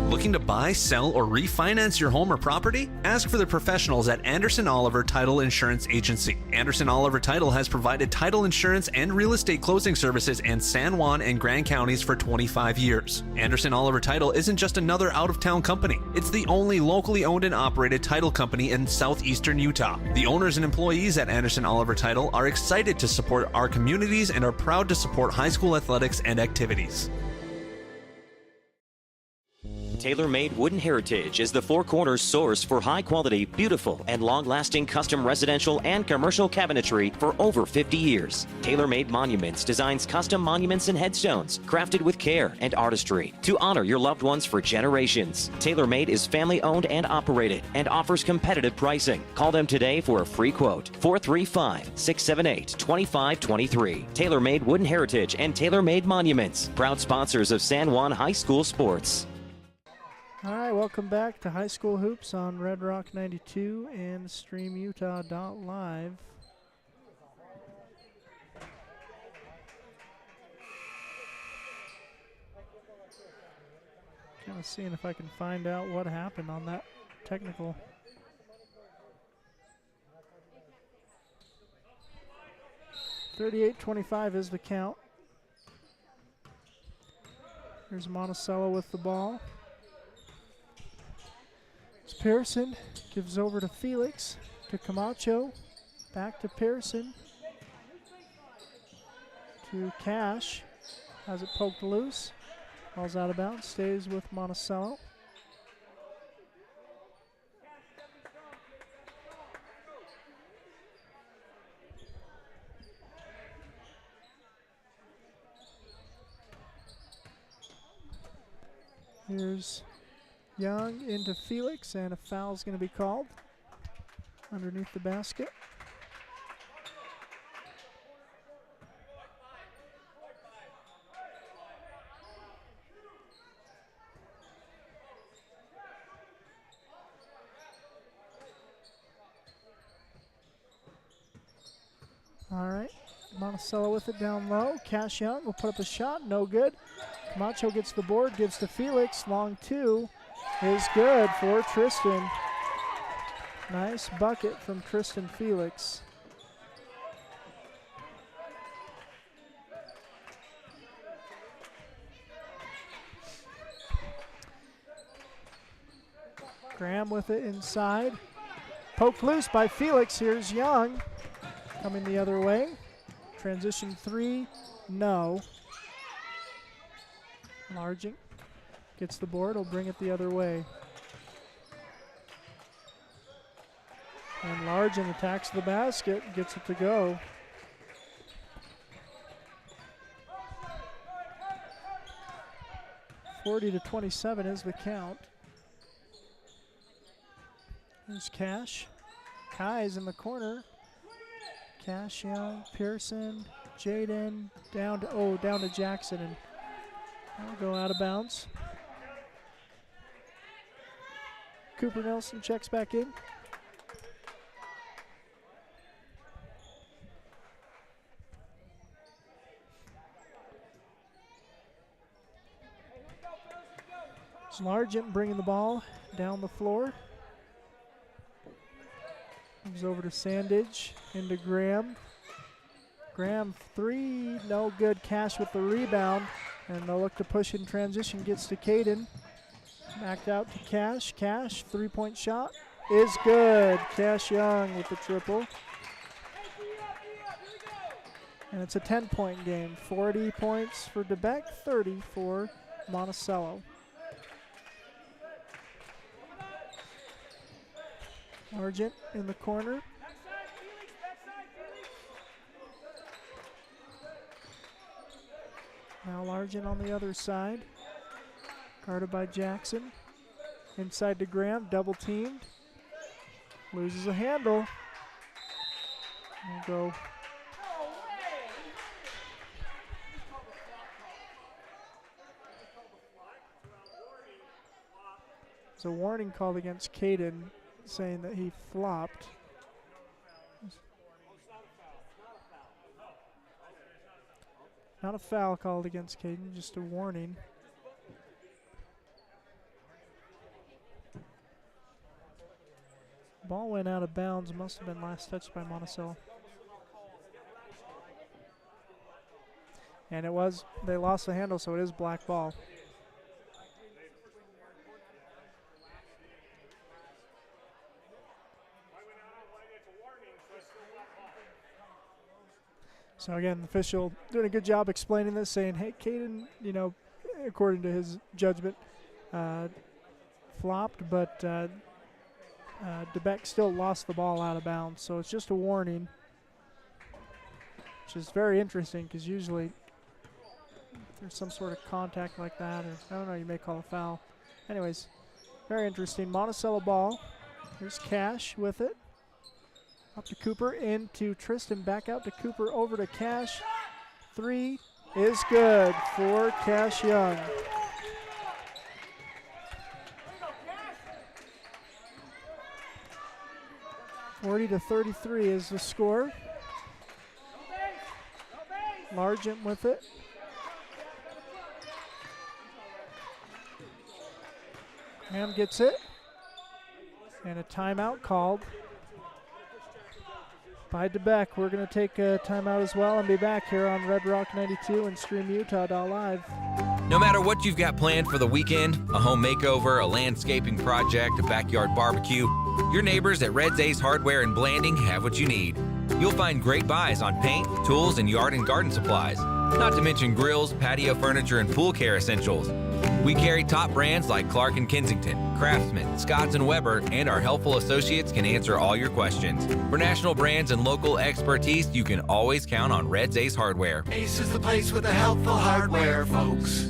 Looking to buy, sell, or refinance your home or property? Ask for the professionals at Anderson Oliver Title Insurance Agency. Anderson Oliver Title has provided title insurance and real estate closing services in San Juan and Grand Counties for 25 years. Anderson Oliver Title isn't just another out-of-town company. It's the only locally owned and operated title company in southeastern Utah. The owners and employees at Anderson Oliver Title are excited to support our communities and are proud to support high school athletics and activities. TaylorMade Wooden Heritage is the Four Corners source for high-quality, beautiful, and long-lasting custom residential and commercial cabinetry for over 50 years. TaylorMade Monuments designs custom monuments and headstones crafted with care and artistry to honor your loved ones for generations. TaylorMade is family-owned and operated and offers competitive pricing. Call them today for a free quote. 435-678-2523. TaylorMade Wooden Heritage and TaylorMade Monuments, proud sponsors of San Juan High School sports. All right, welcome back to High School Hoops on Red Rock 92 and StreamUtah.live. Kind of seeing if I can find out what happened on that technical. (38-25) is the count. Here's Monticello with the ball. It's Pearson, gives over to Felix, to Camacho, back to Pearson, to Cash, has it poked loose, ball's out of bounds, stays with Monticello. Here's Young into Felix, and a foul's going to be called underneath the basket. All right, Monticello with it down low. Cash Young will put up a shot, no good. Camacho gets the board, gives to Felix, long two is good for Tristan. Nice bucket from Tristan Felix. Graham with it inside. Poked loose by Felix. Here's Young coming the other way. Transition three, no. Larging gets the board, will bring it the other way. And Larging attacks the basket, gets it to go. (40-27) is the count. There's Cash. Kai's in the corner. Cash, Young, Pearson, Jaden, down to Jackson, and that'll go out of bounds. Cooper Nelson checks back in. Largent bringing the ball down the floor. Comes over to Sandage, into Graham. Graham three, no good. Cash with the rebound, and they'll look to push in transition. Gets to Caden. Backed out to Cash. Cash, three-point shot is good. Cash Young with the triple. And it's a 10-point game. 40 points for DeBeck, 30 for Monticello. Argent in the corner. Now Largent on the other side. Guarded by Jackson. Inside to Graham, double teamed. Loses a handle. We'll go. There's a warning called against Caden, saying that he flopped. Not a foul called against Caden, just a warning. Ball went out of bounds, must have been last touched by Monticello. And it was, they lost the handle, so it is black ball. So again, the official doing a good job explaining this, saying, hey, Caden, you know, according to his judgment, flopped, but Beque still lost the ball out of bounds, so it's just a warning, which is very interesting because usually if there's some sort of contact like that, or I don't know, you may call a foul. Anyways, very interesting. Monticello ball. Here's Cash with it. Up to Cooper, into Tristan, back out to Cooper, over to Cash. 3 is good for Cash Young. (40-33) is the score. Largent with it. Ham gets it. And a timeout called by Beque. We're going to take a timeout as well and be back here on Red Rock 92 and StreamUtah.live. No matter what you've got planned for the weekend, a home makeover, a landscaping project, a backyard barbecue, your neighbors at Red's Ace Hardware in Blanding have what you need. You'll find great buys on paint, tools, and yard and garden supplies, not to mention grills, patio furniture, and pool care essentials. We carry top brands like Clark & Kensington, Craftsman, Scotts & Weber, and our helpful associates can answer all your questions. For national brands and local expertise, you can always count on Red's Ace Hardware. Ace is the place with the helpful hardware, folks.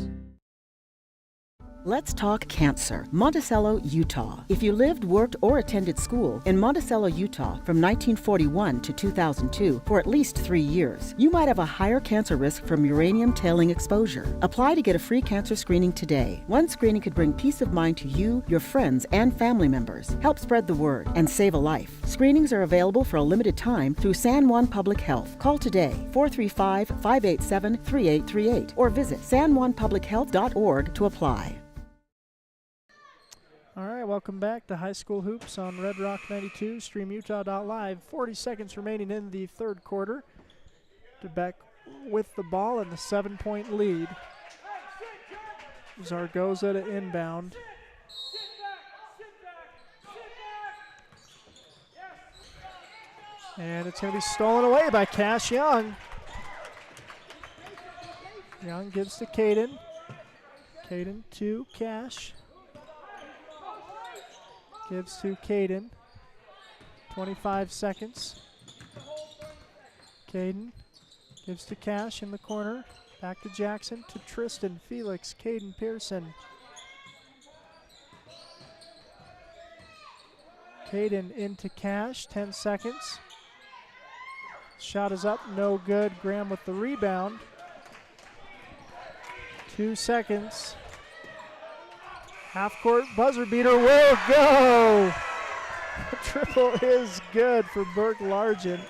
Let's talk cancer. Monticello, Utah. If you lived, worked, or attended school in Monticello, Utah from 1941 to 2002 for at least 3 years, you might have a higher cancer risk from uranium tailing exposure. Apply to get a free cancer screening today. One screening could bring peace of mind to you, your friends, and family members. Help spread the word and save a life. Screenings are available for a limited time through San Juan Public Health. Call today, 435-587-3838, or visit sanjuanpublichealth.org to apply. All right, welcome back to High School Hoops on Red Rock 92, StreamUtah.live. 40 seconds remaining in the third quarter. Beque with the ball and the 7-point lead. Zaragoza to inbound. And it's going to be stolen away by Cash Young. Young gives to Caden. Caden to Cash. Gives to Caden. 25 seconds. Caden gives to Cash in the corner. Back to Jackson, to Tristan, Felix, Caden, Pearson. Caden into Cash, 10 seconds. Shot is up, no good. Graham with the rebound. 2 seconds. Half-court buzzer beater will go. The triple is good for Burke Largent.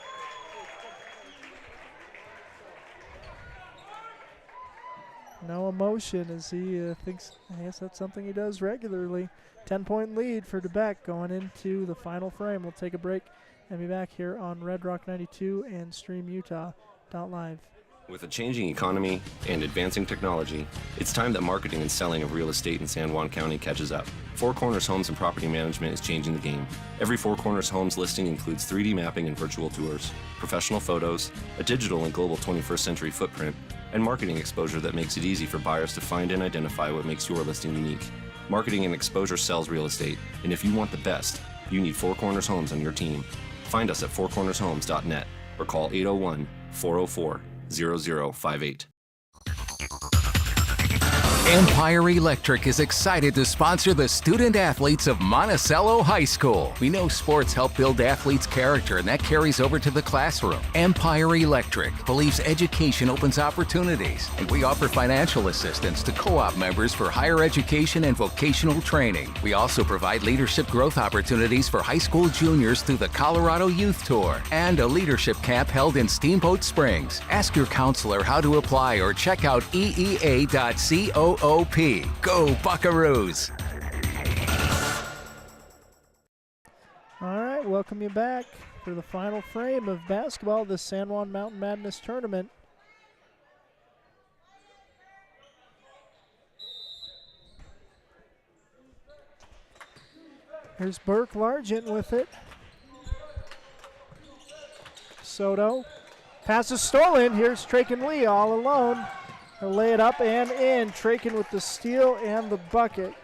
No emotion as he thinks, I guess that's something he does regularly. 10-point lead for Beque going into the final frame. We'll take a break and be back here on Red Rock 92 and StreamUtah.live. With a changing economy and advancing technology, it's time that marketing and selling of real estate in San Juan County catches up. Four Corners Homes and Property Management is changing the game. Every Four Corners Homes listing includes 3D mapping and virtual tours, professional photos, a digital and global 21st century footprint, and marketing exposure that makes it easy for buyers to find and identify what makes your listing unique. Marketing and exposure sells real estate, and if you want the best, you need Four Corners Homes on your team. Find us at fourcornershomes.net or call 801-404-0058. Empire Electric is excited to sponsor the student athletes of Monticello High School. We know sports help build athletes' character, and that carries over to the classroom. Empire Electric believes education opens opportunities, and we offer financial assistance to co-op members for higher education and vocational training. We also provide leadership growth opportunities for high school juniors through the Colorado Youth Tour and a leadership camp held in Steamboat Springs. Ask your counselor how to apply or check out eea.coop. Go Buckaroos! All right, welcome you back for the final frame of basketball, the San Juan Mountain Madness Tournament. Here's Burke Largent with it. Soto. Pass is stolen. Here's Traken Lee all alone. He'll lay it up and in. Traken with the steal and the bucket.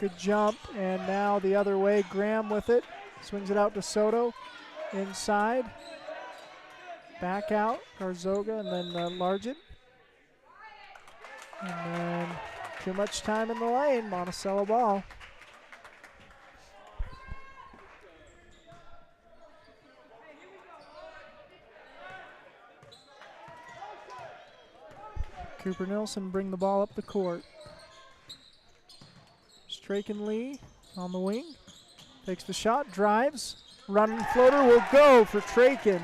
Good jump, and now the other way. Graham with it. Swings it out to Soto. Inside. Back out. Garzoga and then Largent. And then too much time in the lane. Monticello ball. Cooper Nilsson bring the ball up the court. Straken Lee on the wing. Takes the shot, drives. Running floater will go for Traken.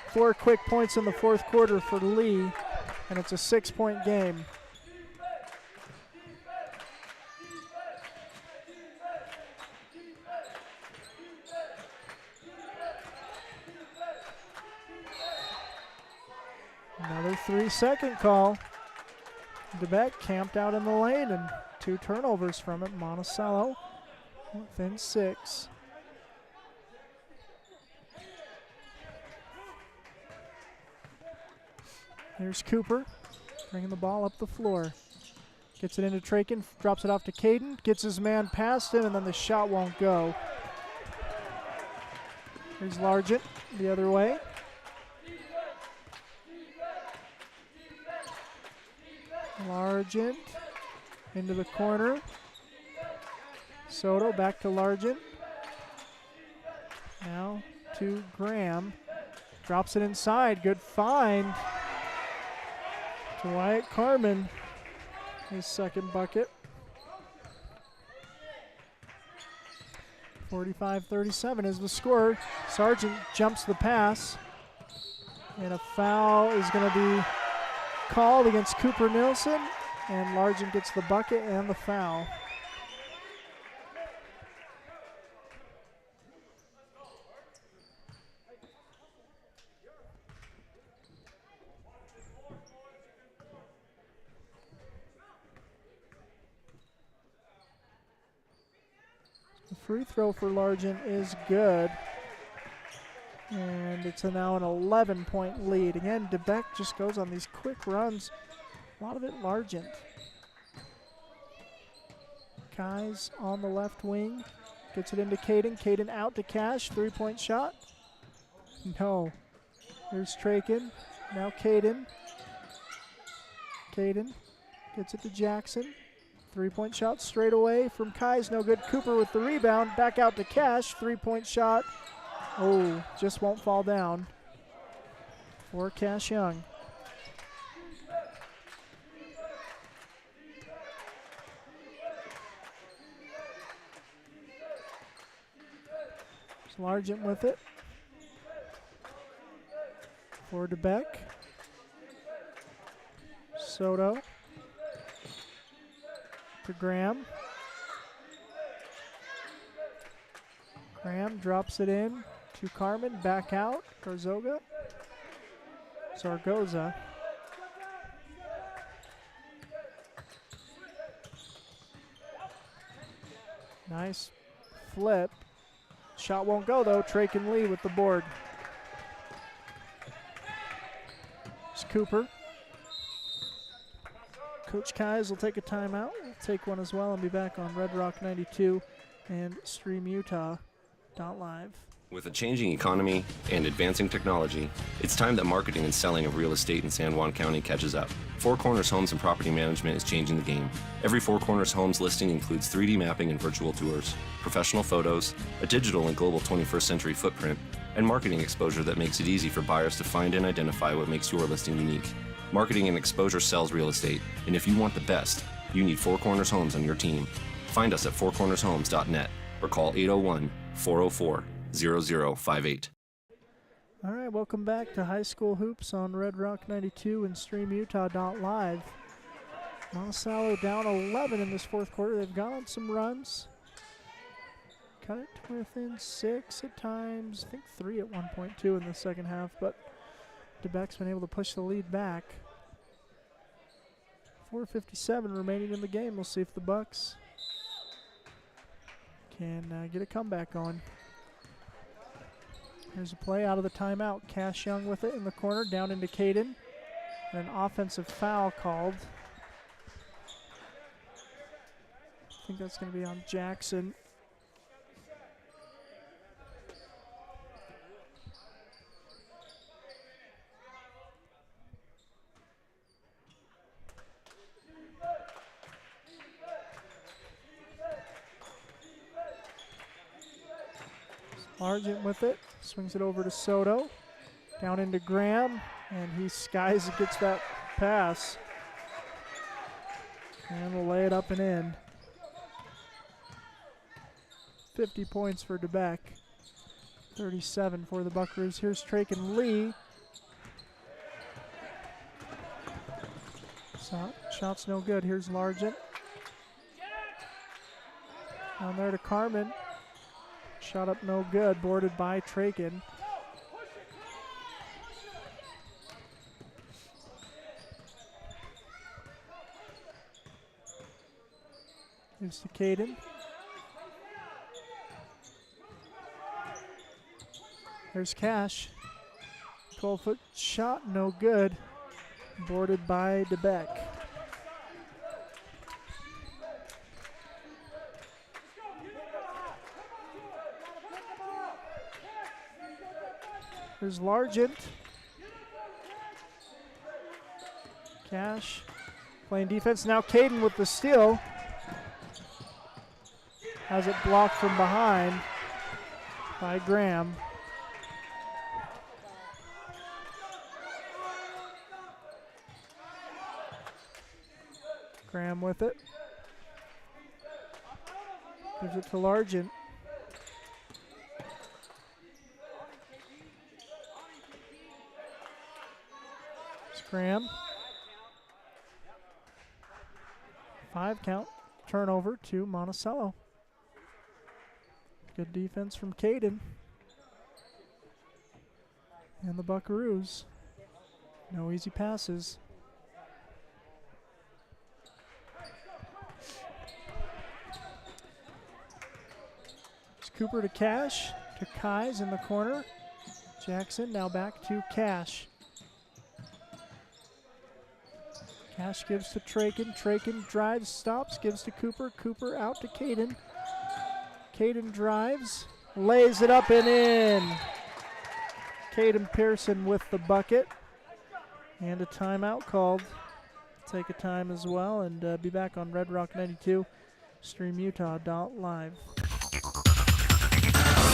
4 quick points in the fourth quarter for Lee, and it's a 6-point game. Another 3-second call. Beque camped out in the lane, and 2 turnovers from it. Monticello within 6. Here's Cooper bringing the ball up the floor. Gets it into Traken, drops it off to Caden, gets his man past him, and then the shot won't go. Here's Largent the other way. Largent into the corner. Soto back to Largent. Now to Graham. Drops it inside. Good find to Wyatt Carmen. His second bucket. 45-37 is the score. Sargent jumps the pass. And a foul is going to be called against Cooper Nilsson, and Largent gets the bucket and the foul. The free throw for Largent is good. And it's now an 11-point lead. Again, Beque just goes on these quick runs. A lot of it Largent. Kai's on the left wing. Gets it into Caden. Caden out to Cash. 3-point shot. No. Here's Traken. Now Caden. Caden gets it to Jackson. 3-point shot straight away from Kai's. No good. Cooper with the rebound. Back out to Cash. 3-point shot. Oh, just won't fall down for Cash Young. Largent with it for Beque. Soto to Graham. Graham drops it in to Carmen, back out, Zaragoza. Nice flip. Shot won't go though. Traken Lee with the board. It's Cooper. Coach Kais will take a timeout. We'll take one as well and be back on Red Rock 92 and StreamUtah.live. With a changing economy and advancing technology, it's time that marketing and selling of real estate in San Juan County catches up. Four Corners Homes and Property Management is changing the game. Every Four Corners Homes listing includes 3D mapping and virtual tours, professional photos, a digital and global 21st century footprint, and marketing exposure that makes it easy for buyers to find and identify what makes your listing unique. Marketing and exposure sells real estate, and if you want the best, you need Four Corners Homes on your team. Find us at fourcornershomes.net or call 801-404-0058. All right, welcome back to High School Hoops on Red Rock 92 and StreamUtah.live. Monticello down 11 in this fourth quarter. They've gone on some runs. Cut it to within 6 at times. I think 3 at one point, too, in the second half. But Beque's been able to push the lead back. 4:57 remaining in the game. We'll see if the Bucks can get a comeback going. Here's a play out of the timeout. Cash Young with it in the corner, down into Caden. And an offensive foul called. I think that's going to be on Jackson. Argent with it, swings it over to Soto, down into Graham, and he skies and gets that pass. And we'll lay it up and in. 50 points for DeBeck, 37 for the Buckaroos. Here's Traken Lee. Shot's no good. Here's Largent. Down there to Carmen. Shot up no good, boarded by Traken. Here's to Caden. There's Cash. 12-foot shot, no good. Boarded by DeBeck. There's Largent. Cash playing defense. Now Caden with the steal. Has it blocked from behind by Graham. Graham with it. Gives it to Largent. Graham. 5 count. Turnover to Monticello. Good defense from Caden. And the Buckaroos. No easy passes. It's Cooper to Cash. To Kai's in the corner. Jackson now back to Cash. Cash gives to Traken. Traken drives, stops, gives to Cooper. Cooper out to Caden. Caden drives, lays it up and in. Caden Pearson with the bucket. And a timeout called. Take a time as well and be back on Red Rock 92, streamutah.live.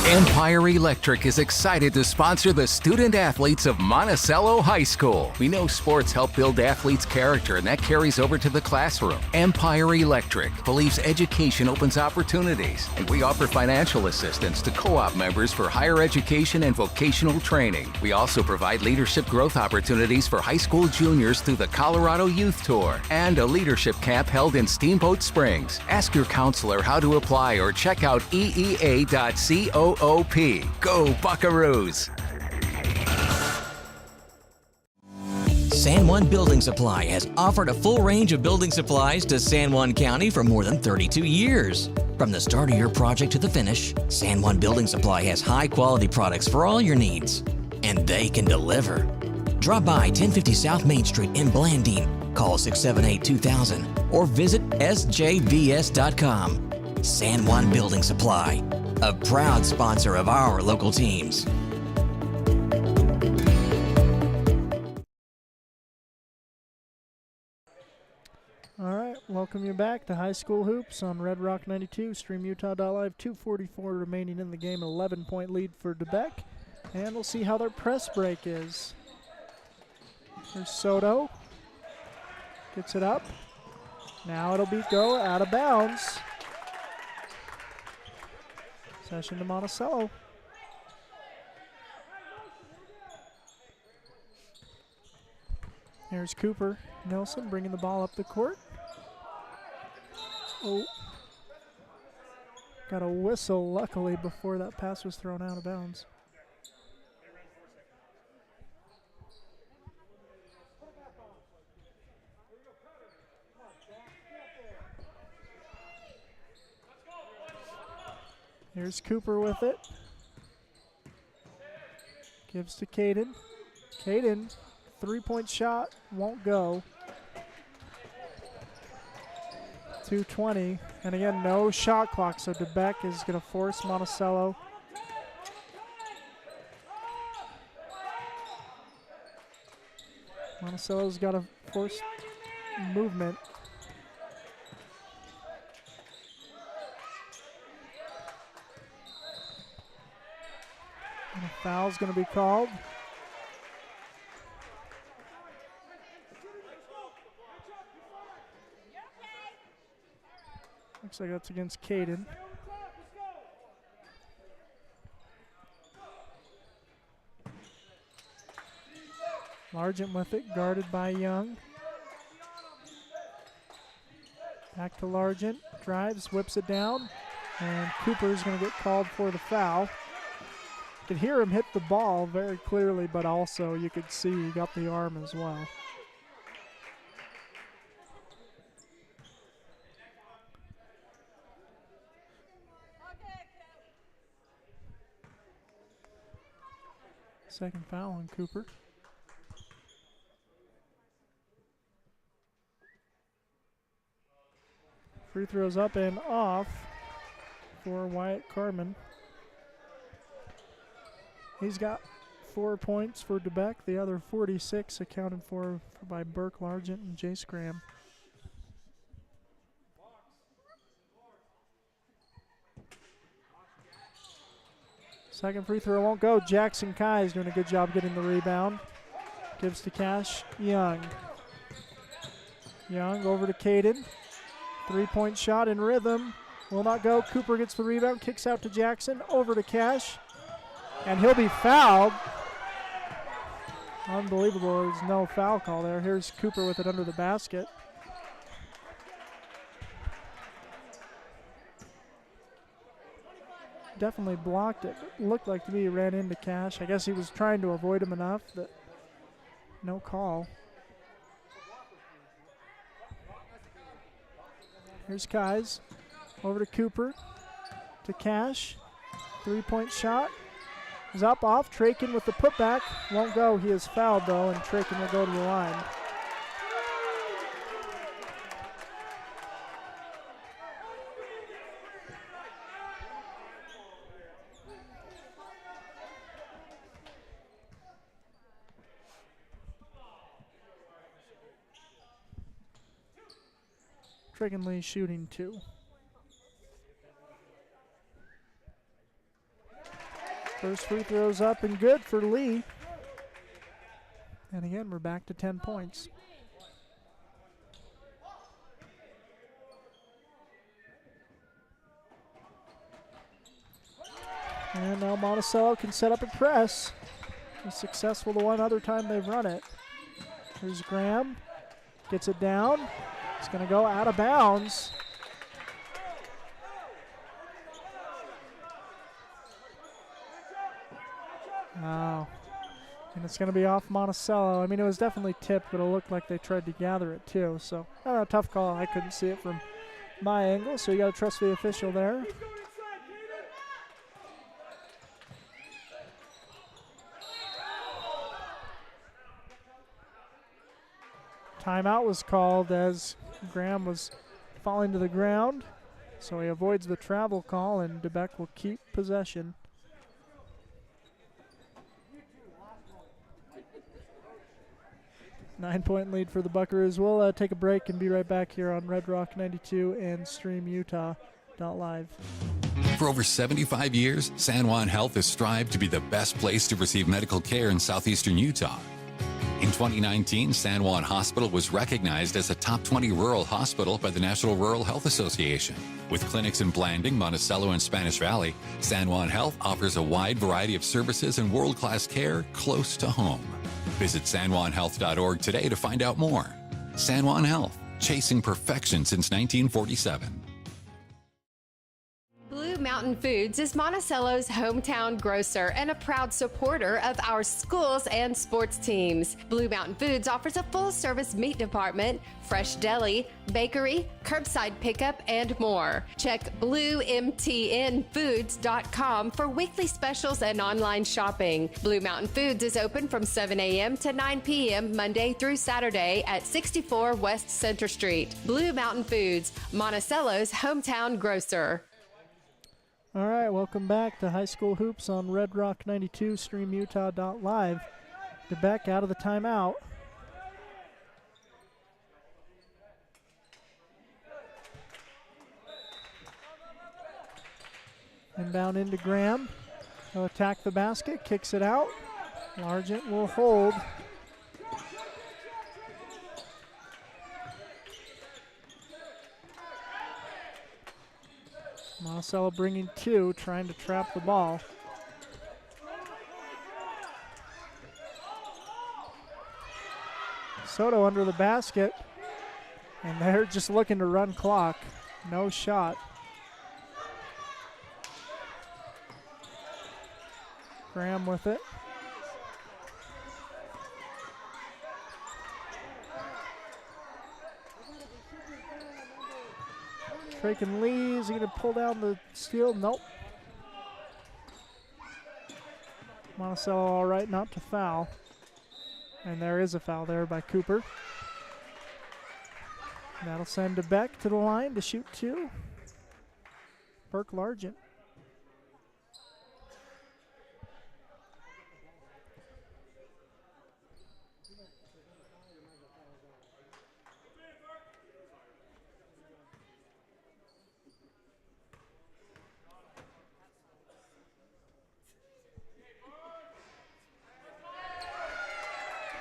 Empire Electric is excited to sponsor the student athletes of Monticello High School. We know sports help build athletes' character, and that carries over to the classroom. Empire Electric believes education opens opportunities, and we offer financial assistance to co-op members for higher education and vocational training. We also provide leadership growth opportunities for high school juniors through the Colorado Youth Tour and a leadership camp held in Steamboat Springs. Ask your counselor how to apply or check out eea.coop. Go Buckaroos! San Juan Building Supply has offered a full range of building supplies to San Juan County for more than 32 years. From the start of your project to the finish, San Juan Building Supply has high-quality products for all your needs, and they can deliver. Drop by 1050 South Main Street in Blanding, call 678-2000, or visit sjvs.com. San Juan Building Supply, a proud sponsor of our local teams. All right, welcome you back to High School Hoops on Red Rock 92, streamutah.live. 2:44 remaining in the game, 11-point lead for DeBeck. And we'll see how their press break is. There's Soto. Gets it up. Now it'll be go out of bounds. Possession to Monticello. Here's Cooper Nelson bringing the ball up the court. Oh. Got a whistle, luckily, before that pass was thrown out of bounds. Here's Cooper with it. Gives to Caden. Caden, three-point shot, won't go. 2:20 And again, no shot clock, so DeBeck is going to force Monticello. Monticello's got to force movement. And a foul's going to be called. Looks like that's against Caden. Largent with it, guarded by Young. Back to Largent, drives, whips it down, and Cooper's going to get called for the foul. You could hear him hit the ball very clearly, but also you could see he got the arm as well. Second foul on Cooper. Free throws up and off for Wyatt Carman. He's got 4 points for DeBeck. The other 46 accounted for by Burke Largent and Jace Graham. Second free throw won't go. Jackson Kai is doing a good job getting the rebound. Gives to Cash Young. Young over to Caden. 3-point shot in rhythm. Will not go. Cooper gets the rebound. Kicks out to Jackson. Over to Cash. And he'll be fouled. Unbelievable. There's no foul call there. Here's Cooper with it under the basket. Definitely blocked it. It looked like to me he ran into Cash. I guess he was trying to avoid him enough that no call. Here's Kais. Over to Cooper. To Cash. 3-point shot. Is up off. Trakin with the putback. Won't go. He is fouled though, and Trakin will go to the line. Trakin Lee shooting 2. First free throw's up and good for Lee. And again, we're back to 10 points. And now Monticello can set up a press. He's successful the one other time they've run it. Here's Graham. Gets it down. It's going to go out of bounds. Wow. And it's going to be off Monticello. I mean, it was definitely tipped, but it looked like they tried to gather it too. So, tough call. I couldn't see it from my angle, so you got to trust the official there. Timeout was called as Graham was falling to the ground, so he avoids the travel call, and DeBeck will keep possession. Nine-point lead for the Buckaroos. We'll take a break and be right back here on Red Rock 92 and StreamUtah.live. For over 75 years, San Juan Health has strived to be the best place to receive medical care in southeastern Utah. In 2019, San Juan Hospital was recognized as a top 20 rural hospital by the National Rural Health Association. With clinics in Blanding, Monticello, and Spanish Valley, San Juan Health offers a wide variety of services and world-class care close to home. Visit sanjuanhealth.org today to find out more. San Juan Health, chasing perfection since 1947. Blue Mountain Foods is Monticello's hometown grocer and a proud supporter of our schools and sports teams. Blue Mountain Foods offers a full-service meat department, fresh deli, bakery, curbside pickup, and more. Check bluemtnfoods.com for weekly specials and online shopping. Blue Mountain Foods is open from 7 a.m. to 9 p.m. Monday through Saturday at 64 West Center Street. Blue Mountain Foods, Monticello's hometown grocer. All right, welcome back to High School Hoops on Red Rock 92, streamutah.live. Beque out of the timeout. Inbound into Graham. He'll attack the basket, kicks it out. Largent will hold. Monticello bringing two, trying to trap the ball. Soto under the basket, and they're just looking to run clock. No shot. Graham with it. Traken Lee, is he going to pull down the steal? Nope. Monticello all right not to foul. And there is a foul there by Cooper. That'll send Beque to the line to shoot two. Burke Largent.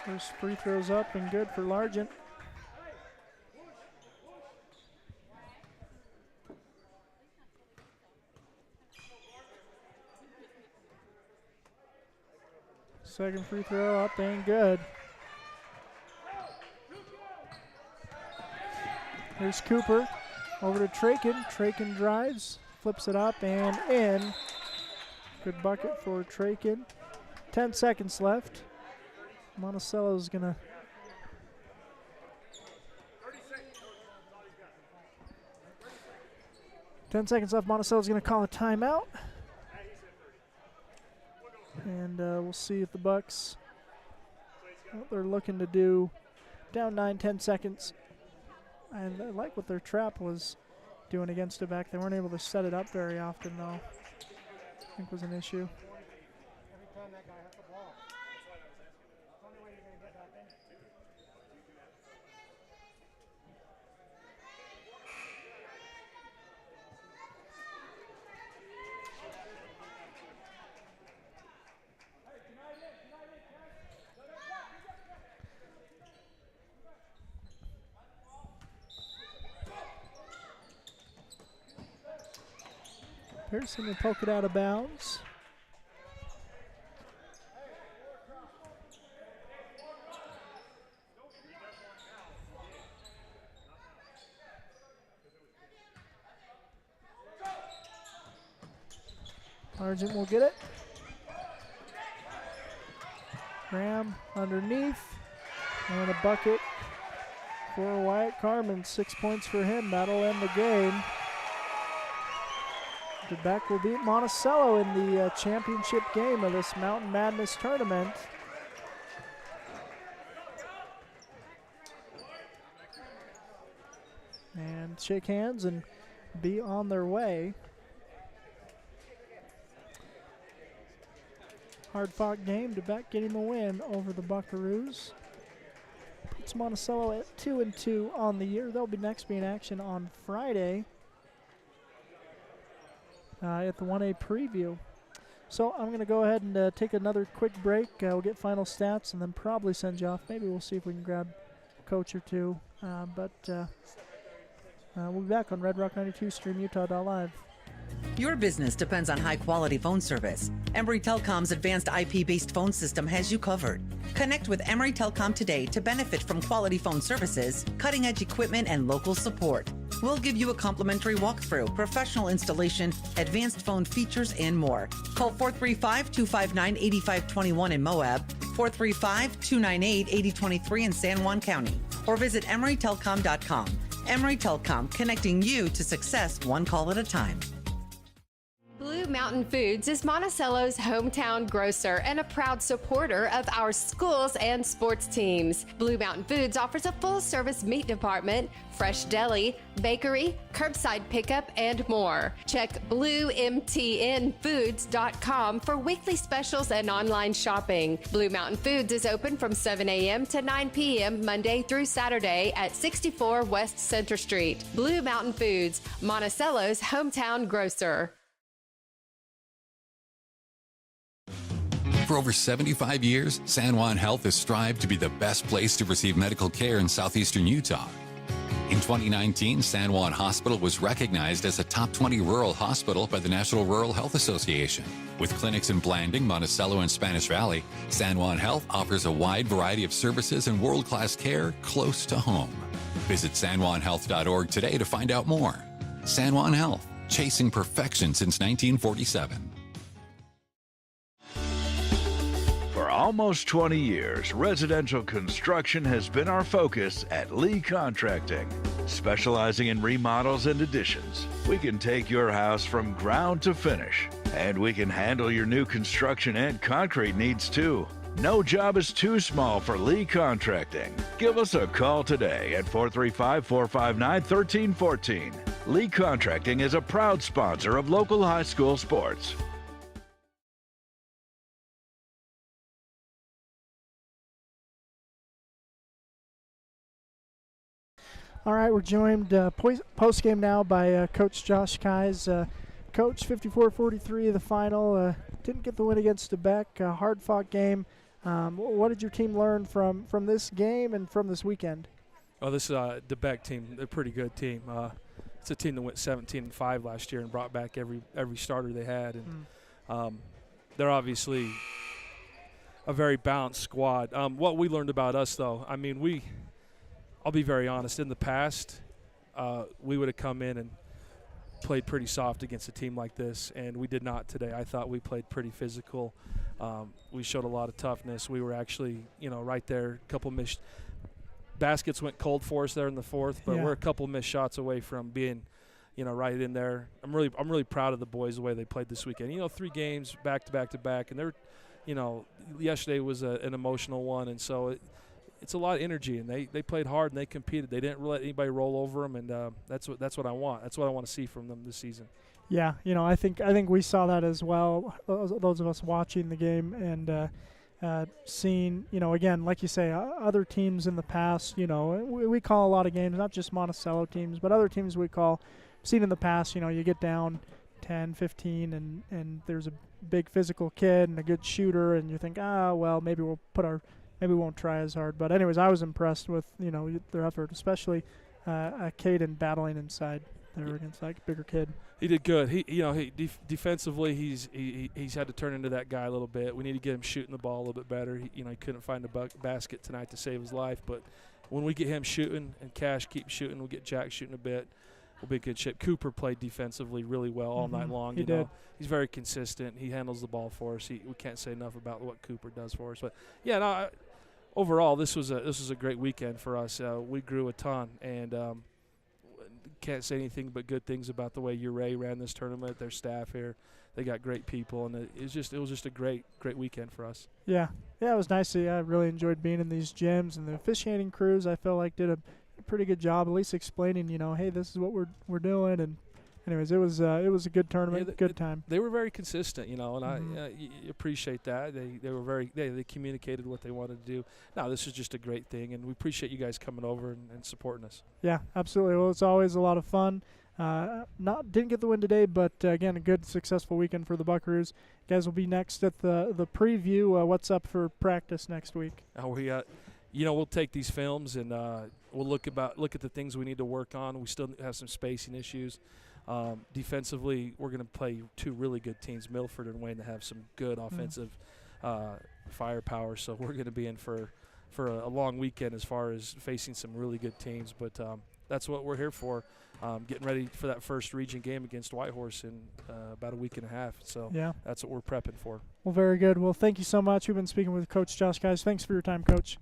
First free throws up and good for Largent. Second free throw up and good. Here's Cooper over to Traken. Traken drives, flips it up and in. Good bucket for Traken. 10 seconds left. Monticello's gonna Monticello's gonna call a timeout, and we'll see if the Bucks, what they're looking to do. Down 9-10 seconds, and I like what their trap was doing against Beque. They weren't able to set it up very often, though. I think was an issue. Pearson will poke it out of bounds. Largent will get it. Graham underneath. And a bucket for Wyatt Carmen. 6 points for him. That'll end the game. Beque will beat Monticello in the championship game of this Mountain Madness tournament. And shake hands and be on their way. Hard-fought game. Beque getting the win over the Buckaroos. Puts Monticello at 2-2 on the year. They'll be next be in action on Friday. At the 1A preview. So I'm going to go ahead and take another quick break. We'll get final stats and then probably send you off. Maybe we'll see if we can grab a coach or two. But we'll be back on Red Rock 92, streamutah.live. Your business depends on high-quality phone service. Emory Telecom's advanced IP-based phone system has you covered. Connect with Emory Telecom today to benefit from quality phone services, cutting-edge equipment, and local support. We'll give you a complimentary walkthrough, professional installation, advanced phone features, and more. Call 435-259-8521 in Moab, 435-298-8023 in San Juan County, or visit EmoryTelecom.com. Emory Telecom, connecting you to success one call at a time. Blue Mountain Foods is Monticello's hometown grocer and a proud supporter of our schools and sports teams. Blue Mountain Foods offers a full-service meat department, fresh deli, bakery, curbside pickup, and more. Check bluemtnfoods.com for weekly specials and online shopping. Blue Mountain Foods is open from 7 a.m. to 9 p.m. Monday through Saturday at 64 West Center Street. Blue Mountain Foods, Monticello's hometown grocer. For over 75 years, San Juan Health has strived to be the best place to receive medical care in southeastern Utah. In 2019, San Juan Hospital was recognized as a top 20 rural hospital by the National Rural Health Association. With clinics in Blanding, Monticello, and Spanish Valley, San Juan Health offers a wide variety of services and world-class care close to home. Visit sanjuanhealth.org today to find out more. San Juan Health, chasing perfection since 1947. For almost 20 years, residential construction has been our focus at Lee Contracting. Specializing in remodels and additions, we can take your house from ground to finish, and we can handle your new construction and concrete needs too. No job is too small for Lee Contracting. Give us a call today at 435-459-1314. Lee Contracting is a proud sponsor of local high school sports. All right, we're joined post-game now by Coach Josh Keyes. Coach, 54-43 the final. Didn't get the win against Beque. Hard-fought game. What did your team learn from this game and from this weekend? Oh, this is the Beque team. They're a pretty good team. It's a team that went 17-5 last year and brought back every starter they had. And they're obviously a very balanced squad. What we learned about us, though, I mean, I'll be very honest. In the past, we would have come in and played pretty soft against a team like this, and we did not today. I thought we played pretty physical. We showed a lot of toughness. We were actually, right there. A couple missed baskets went cold for us there in the fourth, but we're a couple missed shots away from being, right in there. I'm really proud of the boys the way they played this weekend. 3 games back to back to back, and they're, yesterday was an emotional one, and so it's a lot of energy, and they played hard and they competed. They didn't let anybody roll over them, and that's what I want. That's what I want to see from them this season. Yeah, I think we saw that as well. Those of us watching the game and seeing, again, like you say, other teams in the past. We call a lot of games, not just Monticello teams, but other teams we call. Seen in the past, you get down 10, 15, and there's a big physical kid and a good shooter, and you think, well, maybe we won't try as hard. But anyways, I was impressed with, their effort, especially Caden battling inside there against that bigger kid. He did good. Defensively, he's had to turn into that guy a little bit. We need to get him shooting the ball a little bit better. He couldn't find a basket tonight to save his life. But when we get him shooting and Cash keeps shooting, we'll get Jack shooting a bit. We'll be in good shape. Cooper played defensively really well all night long. He did. He's very consistent. He handles the ball for us. We can't say enough about what Cooper does for us. But overall, this was a great weekend for us. We grew a ton, and can't say anything but good things about the way Ouray ran this tournament. Their staff here, they got great people, and it was just a great weekend for us. Yeah, it was nice. I really enjoyed being in these gyms, and the officiating crews I feel like did a pretty good job, at least explaining, hey, this is what we're doing. And anyways, it was a good tournament, good time. They were very consistent, and I appreciate that. They communicated what they wanted to do. No, this is just a great thing, and we appreciate you guys coming over and supporting us. Yeah, absolutely. Well, it's always a lot of fun. Didn't get the win today, but again, a good, successful weekend for the Buckaroos. You guys will be next at the preview. What's up for practice next week? We'll take these films and we'll look at the things we need to work on. We still have some spacing issues. Defensively, we're going to play two really good teams, Milford and Wayne, that have some good offensive firepower. So we're going to be in for a long weekend as far as facing some really good teams. But that's what we're here for, getting ready for that first region game against Whitehorse in about a week and a half. So that's what we're prepping for. Well, very good. Well, thank you so much. We've been speaking with Coach Josh, guys. Thanks for your time, Coach.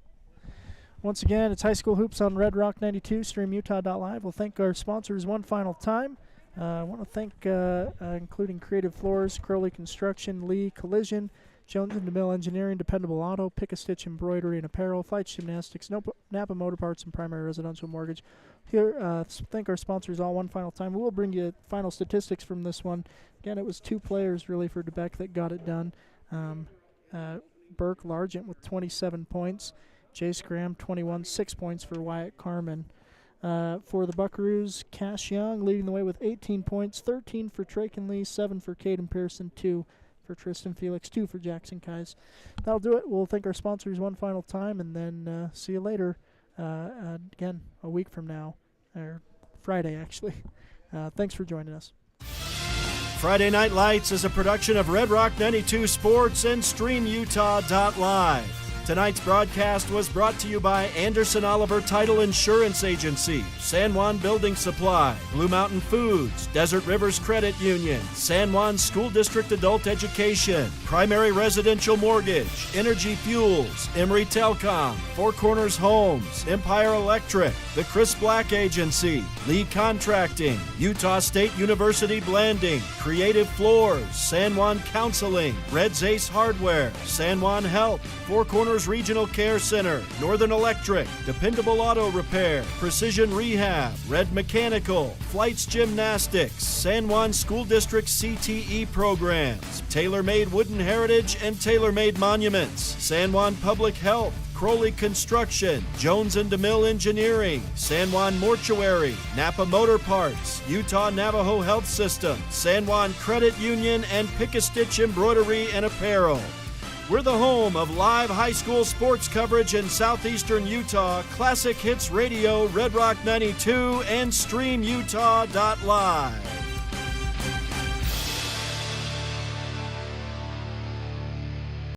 Once again, it's High School Hoops on Red Rock 92, streamutah.live. We'll thank our sponsors one final time. I want to thank including Creative Floors, Crowley Construction, Lee Collision, Jones & DeMille Engineering, Dependable Auto, Pick-A-Stitch Embroidery and Apparel, Flights Gymnastics, Napa Motor Parts, and Primary Residential Mortgage. Here, thank our sponsors all one final time. We'll bring you final statistics from this one. Again, it was two players really for DeBeck that got it done. Burke Largent with 27 points. Jace Graham, 21, 6 points for Wyatt Carmen. For the Buckaroos, Cash Young leading the way with 18 points, 13 for Traken Lee, 7 for Caden Pearson, 2 for Tristan Felix, 2 for Jackson Kais. That'll do it. We'll thank our sponsors one final time, and then see you later. Again, a week from now, or Friday actually. Thanks for joining us. Friday Night Lights is a production of Red Rock 92 Sports and StreamUtah.live. Tonight's broadcast was brought to you by Anderson Oliver Title Insurance Agency, San Juan Building Supply, Blue Mountain Foods, Desert Rivers Credit Union, San Juan School District Adult Education, Primary Residential Mortgage, Energy Fuels, Emory Telcom, Four Corners Homes, Empire Electric, the Chris Black Agency, Lee Contracting, Utah State University Blanding, Creative Floors, San Juan Counseling, Red's Ace Hardware, San Juan Health, Four Corners Regional Care Center, Northern Electric, Dependable Auto Repair, Precision Rehab, Red Mechanical, Flights Gymnastics, San Juan School District CTE programs, Tailor-Made Wooden Heritage and Tailor-Made Monuments, San Juan Public Health, Crowley Construction, Jones & DeMille Engineering, San Juan Mortuary, Napa Motor Parts, Utah Navajo Health System, San Juan Credit Union, and Pick-A-Stitch Embroidery and Apparel. We're the home of live high school sports coverage in southeastern Utah, Classic Hits Radio, Red Rock 92, and StreamUtah.live.